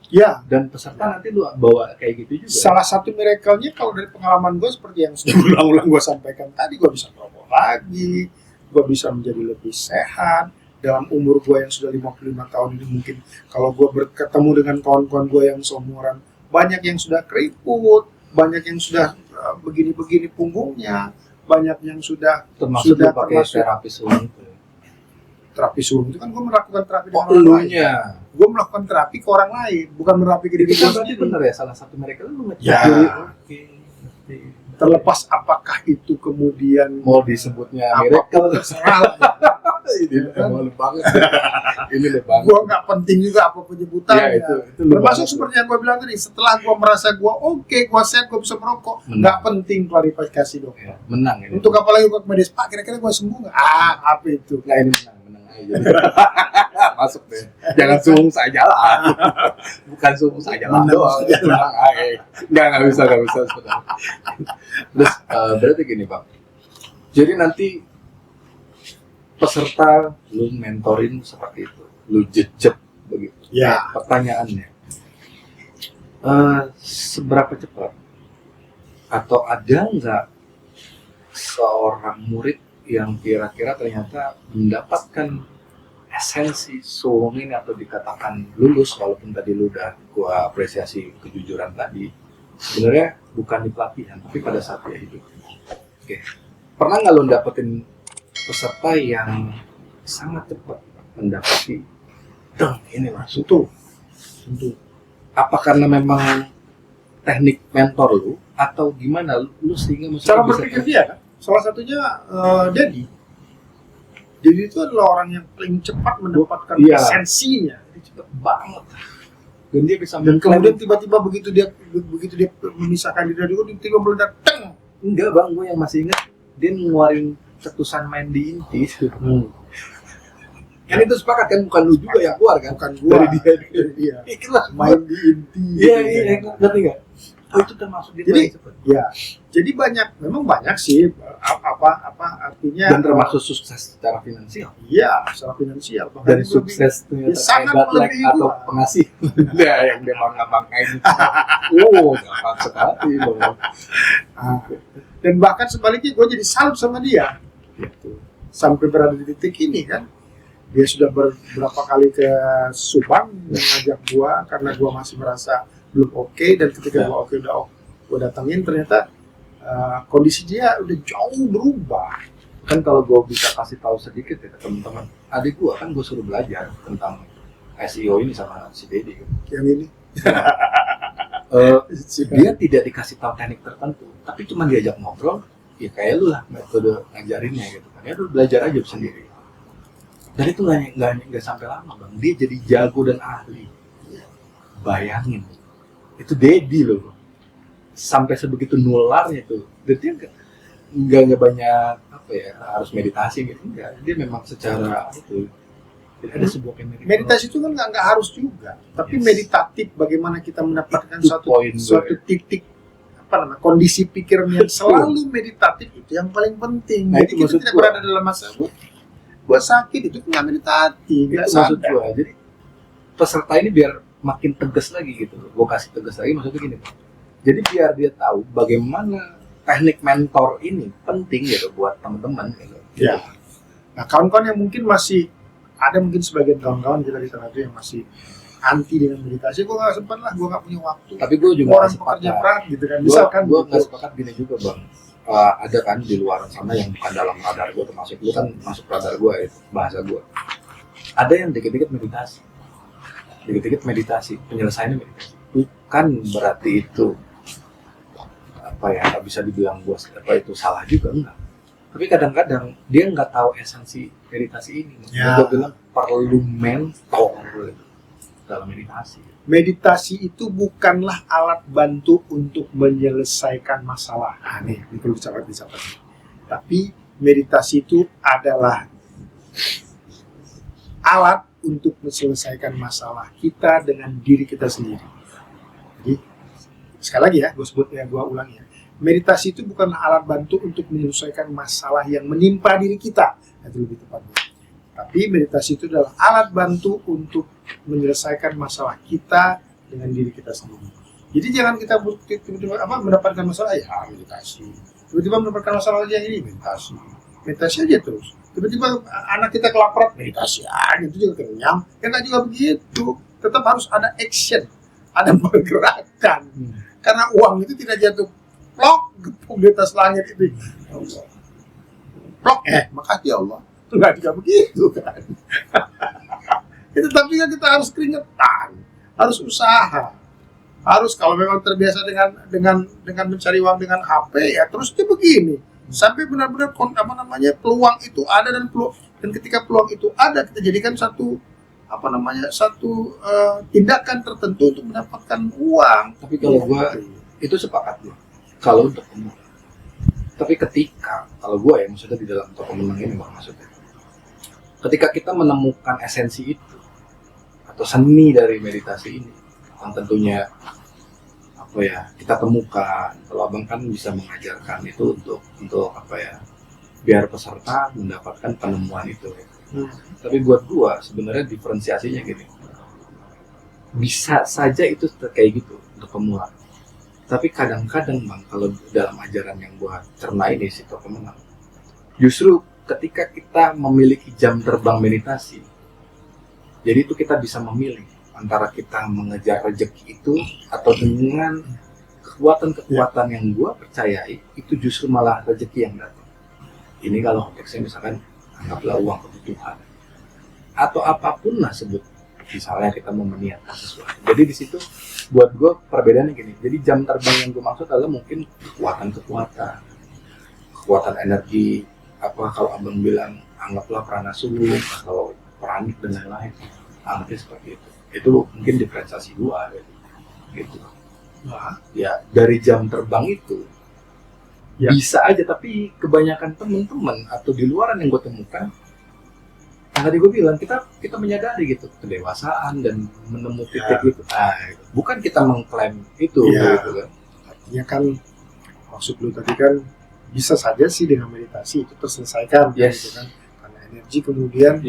Ya, Dan peserta nanti lu bawa kayak gitu juga. salah satu miracle-nya kalau dari pengalaman gue seperti yang sudah berulang-ulang gue sampaikan tadi, gue bisa merokok lagi, gue bisa menjadi lebih sehat. Dalam umur gue yang sudah 55 tahun ini, mungkin kalau gue bertemu dengan kawan-kawan gue yang seumuran, banyak yang sudah keriput, banyak yang sudah begini-begini punggungnya, banyak yang sudah termasuk sudah lu pakai termasuk terapi suling itu. terapi suhu itu kan gue melakukan terapi dengan Oh, orang lain. elunya. Gue melakukan terapi ke orang lain, bukan terapi ke diri Itu gue kan berarti sendiri. bener ya, salah satu mereka lu ngecek Ya. diri. Oke. Ngerti. Terlepas apakah itu kemudian Mau disebutnya apapun miracle. terserah. Ini emang lu banget. Ini lu banget. Gue nggak penting juga apa penyebutannya. Ya, itu lu Termasuk banget. seperti yang gue bilang tadi, setelah gue merasa gue oke, gue sehat, gue bisa merokok, Menang. nggak penting klarifikasi dong. Ya, menang ini. Untuk apalagi gue ke medis, Pak, kira-kira gue sembuh nggak? Apa itu? Nah, ini menang aja. Masuk deh. Jangan suung saja lah. Bukan suung saja lah Menang doang. saja lah. Menang aja. Nggak bisa sebenarnya. Terus berarti gini Bang. Jadi nanti peserta lu mentorin seperti itu, lu jejak begitu. Ya. Pertanyaannya, seberapa cepat atau ada nggak seorang murid yang kira-kira ternyata mendapatkan esensi soul ini atau dikatakan lulus, walaupun tadi lu udah gua apresiasi kejujuran tadi, sebenarnya bukan di pelatihan tapi pada saat dia hidup. Oke, pernah nggak lu dapetin peserta yang sangat cepat mendapati dong ini langsung tuh? Tentu. Apa karena memang teknik mentor lu atau gimana lu sehingga Cara bisa berpikir dia kan, salah satunya Dedi. Dedi itu adalah orang yang paling cepat mendapatkan Iya. esensinya. Jadi cepet banget dan dia bisa Dan mengklaim. kemudian tiba-tiba begitu dia memisahkan diri dari gue, tiba-tiba meledak, teng. Enggak bang, gue yang masih ingat dia ngeluarin cetusan main di inti. Kan itu sepakat kan, bukan lu juga yang keluar kan? Bukan gua. Dari dia. Iya. Ikhlas Main di inti. Iya gitu iya, kan. ngerti nggak? Oh itu termasuk dia Jadi, paling cepet. Ya, jadi memang banyak sih apa artinya. Dan termasuk sukses secara finansial. Iya, secara finansial. Dan Bahkan itu sukses ternyata sangat kayak Godlike melebihi atau gua. pengasih. Nah yang dia bangga-banggain itu. Oh gampang sekali bang. Dan bahkan sebaliknya gue jadi salut sama dia. Gitu. Sampai berada di titik ini kan. Dia sudah beberapa kali ke Subang mengajak gue karena gue masih merasa belum oke, dan ketika gue oke udah gue datangin ternyata kondisi dia udah jauh berubah. Kan kalau gue bisa kasih tahu sedikit ya ke teman-teman, adik gue kan gue suruh belajar tentang SEO ini sama si Dedi. Yang ini Dia tidak dikasih tahu teknik tertentu, tapi cuma diajak ngobrol, ya kayak lu lah metode ngajarinnya gitu kan. Ya lu belajar aja sendiri. Dan itu nggak sampai lama bang, dia jadi jago dan ahli. Bayangin, itu Dedi loh, sampai sebegitu nularnya tuh. Dan dia nggak banyak apa ya, harus meditasi gitu, enggak. Dia memang secara itu. Jadi ada sebuah meditasi itu kan nggak harus juga, tapi Yes. meditatif bagaimana kita mendapatkan Itu suatu poin titik kondisi pikiran yang selalu meditatif, itu yang paling penting. Nah, Jadi itu kita maksud tidak gua. berada dalam masa gua sakit itu nggak meditatif, Itu nggak maksud sadar. gua. Jadi peserta ini biar makin tegas lagi gitu. Gua kasih tegas lagi maksudnya gini. Bang. Jadi biar dia tahu bagaimana teknik mentor ini penting gitu buat teman-teman gitu. Ya. Nah, kawan-kawan yang mungkin masih ada, mungkin sebagian kawan-kawan kita di sana tuh yang masih anti dengan meditasi, gue nggak sempat lah, gue nggak punya waktu. Tapi gue juga Orang nggak pekerja sepakat. berat gitu kan, misalkan Gue gitu. nggak sepakat gini juga bang. Ada kan di luar sana yang bukan dalam radar gue, termasuk lu kan masuk radar gue ya, bahasa gue. Ada yang dikit-dikit meditasi, penyelesaiannya meditasi. Bukan berarti itu apa ya, nggak bisa dibilang gue apa itu salah juga, enggak. Tapi kadang-kadang dia nggak tahu esensi meditasi ini. Ya. Gue bilang perlu mentor gitu, dalam meditasi. Meditasi itu bukanlah alat bantu untuk menyelesaikan masalah. Ini perlu dicatat. Tapi meditasi itu adalah alat untuk menyelesaikan masalah kita dengan diri kita sendiri. Jadi sekali lagi ya, gue ulangi ya. Meditasi itu bukan alat bantu untuk menyelesaikan masalah yang menimpa diri kita, itu lebih tepatnya. Tapi meditasi itu adalah alat bantu untuk menyelesaikan masalah kita dengan diri kita sendiri. Jadi jangan kita tiba-tiba mendapatkan masalah ya meditasi. Tiba-tiba mendapatkan masalah yang ini meditasi. Meditasi aja terus. Tiba-tiba anak kita kelaparan meditasi aja itu juga kenyang. Ya nggak juga begitu. Tetap harus ada action, ada pergerakan. Karena uang itu tidak jatuh plok gepuk di atas langit itu. Plok makasih Allah. Enggak juga begitu kan. Itu tapi kan kita harus keringetan, harus usaha. Harus kalau memang terbiasa dengan mencari uang dengan HP ya terusnya begini sampai benar-benar peluang itu ada dan ketika peluang itu ada kita jadikan satu tindakan tertentu untuk mendapatkan uang. Tapi kalau gua itu sepakat gua kalau untuk umum. Tapi ketika kalau gua ya maksudnya di dalam toko menang ini maksudnya ketika kita menemukan esensi itu atau seni dari meditasi ini yang tentunya kita temukan kalau abang kan bisa mengajarkan itu untuk biar peserta mendapatkan penemuan itu. Tapi buat gua sebenarnya diferensiasinya gini, bisa saja itu kayak gitu untuk pemula, tapi kadang-kadang bang kalau dalam ajaran yang gua cerna ini si Toko Menang justru ketika kita memiliki jam terbang meditasi, jadi itu kita bisa memilih antara kita mengejar rezeki itu atau dengan kekuatan-kekuatan yang gua percayai itu justru malah rezeki yang datang. Ini kalau konteksnya misalkan anggaplah uang kebutuhan atau apapun lah sebut, misalnya kita mau meniatkan sesuatu. Jadi di situ buat gua perbedaannya gini. Jadi jam terbang yang gua maksud adalah mungkin kekuatan energi kalau abang bilang anggaplah prana subuh atau pranik dan lain-lain, anggapnya seperti itu mungkin diferensiasi gua gitu. Nah, ya dari jam terbang itu ya bisa aja, tapi kebanyakan teman-teman atau di luaran yang gue temukan tadi gue bilang kita menyadari gitu kedewasaan dan menemukan titik gitu. Bukan kita mengklaim itu gitu kan. Artinya kan maksud lu tadi kan bisa saja sih dengan meditasi itu terselesaikan gitu kan. Karena energi kemudian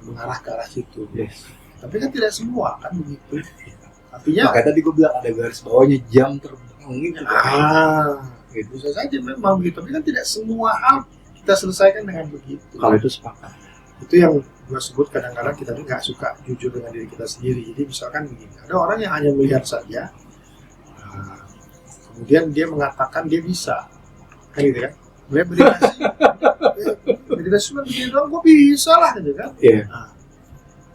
mengarah ke arah situ. Tapi kan tidak semua kan begitu. Artinya makanya tadi gue bilang ada garis bawahnya jam terbang gitu. Gitu bisa saja memang begitu. Tapi kan tidak semua hal kita selesaikan dengan begitu. Kalau itu sepakat. Itu yang gue sebut kadang-kadang kita tuh nggak suka jujur dengan diri kita sendiri. Jadi misalkan begini, ada orang yang hanya melihat saja, kemudian dia mengatakan dia bisa, kan gitu kan? Melihat meditasi cuma begini doang, gue bisa lah gitu kan?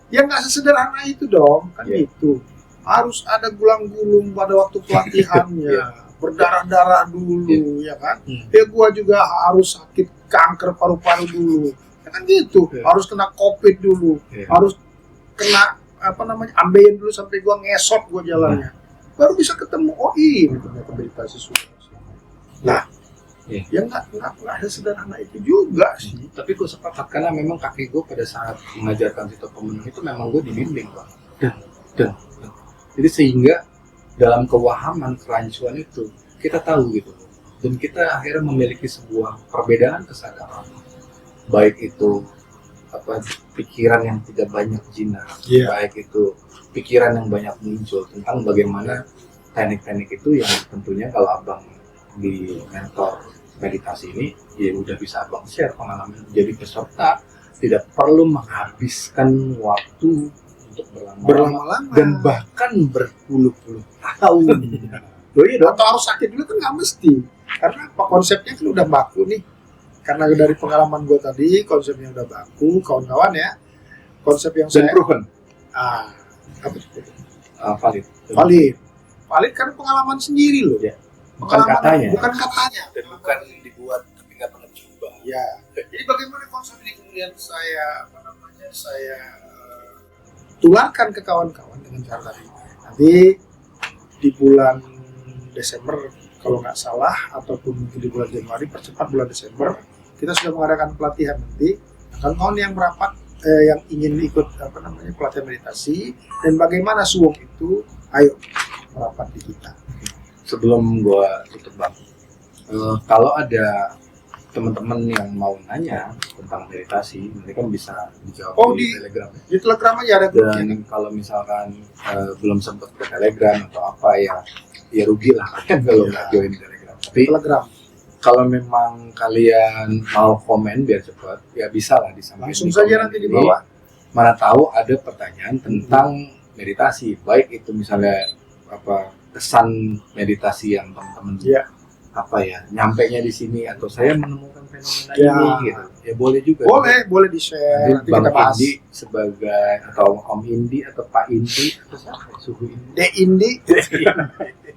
Ya nggak sesederhana itu dong, kan itu harus ada gulang-gulung pada waktu pelatihannya, berdarah-darah dulu, ya kan? Ya gue juga harus sakit kanker paru-paru dulu, ya kan gitu, harus kena COVID dulu, harus kena ambeien dulu sampai gue ngesot gue jalannya, baru bisa ketemu ini ternyata meditasi sudah. Nah, ya nggak ada sederhana itu juga sih. Tapi gue sepakat karena memang kakek gue pada saat mengajarkan Tito Pemenang itu memang gue dibimbing bang. Dan jadi sehingga dalam kewahaman kerancuan itu kita tahu gitu, dan kita akhirnya memiliki sebuah perbedaan kesadaran, baik itu pikiran yang tidak banyak jinak, baik itu pikiran yang banyak muncul tentang bagaimana teknik-teknik itu yang tentunya kalau abang di mentor meditasi ini ya udah bisa abang share pengalaman jadi peserta, tidak perlu menghabiskan waktu untuk berlama-lama dan bahkan berpuluh-puluh tahun. Atau harus sakit dulu kan nggak mesti, karena apa, konsepnya kan udah baku nih. Karena dari pengalaman gue tadi konsepnya udah baku, kawan-kawan ya. Konsep yang dan proven. Valid kan pengalaman sendiri loh. Bukan katanya. Bukan katanya. Dan bukan dibuat tapi nggak pernah coba. Ya. Jadi bagaimana konsep ini kemudian saya tularkan ke kawan-kawan dengan cara tadi. Nanti di bulan Desember kalau nggak salah, ataupun mungkin di bulan Januari, percepat bulan Desember, kita sudah mengadakan pelatihan nanti. Kawan-kawan yang merapat yang ingin ikut pelatihan meditasi dan bagaimana suwung itu, ayo merapat di kita. Sebelum gua tutup bang, kalau ada teman-teman yang mau nanya tentang meditasi, mereka bisa dijawab di Telegram. Di Telegram aja ada grupnya. Dan kalau misalkan belum sempat ke Telegram atau apa ya rugi lah kan kalau nggak join Telegram. Tapi Telegram kalau memang kalian mau komen biar cepat, ya bisa lah disampaikan. langsung saja nanti di bawah. Mana tahu ada pertanyaan tentang meditasi, baik itu misalnya kesan meditasi yang teman-teman nyampainya di sini, atau saya menemukan fenomena ini gitu. Ya boleh juga. Boleh di-share. Nanti Bang kita bahas. Indi sebagai atau Om Indi atau Pak Indi atau siapa? Suhu Indi. De Indi.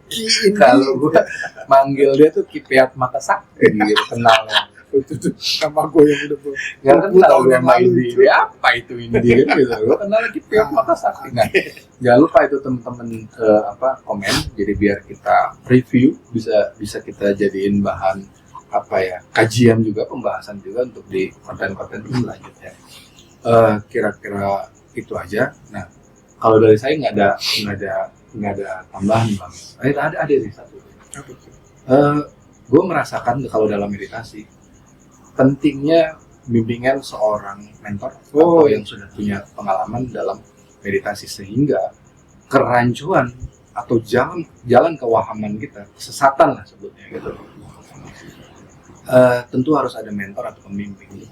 Ki Indi. Kalau gua manggil dia tuh Kipiat Mata Sakti gitu, kenalnya. Itu nama gue yang udah Nggak kenal tahun gue yang sama lalu, Indi. cuy. Dia apa itu Indi kan gitu. Gue kenal Kipiat Mata Sakti. Nah, jangan lupa itu teman-teman komen. Jadi biar kita review, bisa kita jadiin bahan kajian juga, pembahasan juga untuk di konten-konten selanjutnya. Kira-kira itu aja. Nah, kalau dari saya nggak ada tambahan bang. Ada nih satu. Gue merasakan kalau dalam meditasi pentingnya bimbingan seorang mentor atau yang sudah punya pengalaman dalam meditasi, sehingga kerancuan atau jalan kewahaman kita, kesesatan lah sebutnya gitu, tentu harus ada mentor atau pembimbing.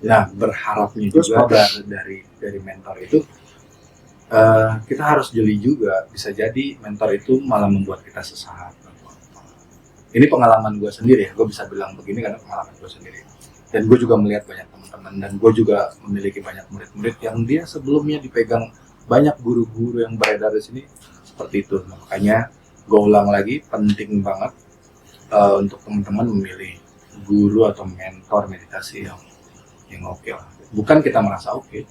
Nah, berharapnya juga dari mentor itu kita harus jeli juga, bisa jadi mentor itu malah membuat kita sesat. Ini pengalaman gue sendiri ya, gue bisa bilang begini karena pengalaman gue sendiri. Dan gue juga melihat banyak teman-teman, dan gue juga memiliki banyak murid-murid yang dia sebelumnya dipegang banyak guru-guru yang beredar di sini seperti itu. Makanya gue ulang lagi, penting banget untuk teman-teman memilih guru atau mentor meditasi yang oke lah. Bukan kita merasa oke.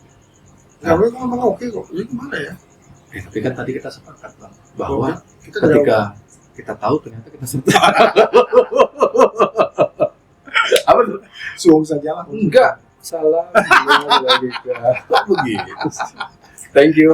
Nah, gue ngomong oke kok. Ini gimana ya? Tapi kan tadi kita sepakat bang, bahwa kita ketika kita tahu ternyata kita sepakat. Apa tuh? suwung saja lah. Enggak, salah. Begitu. Thank you.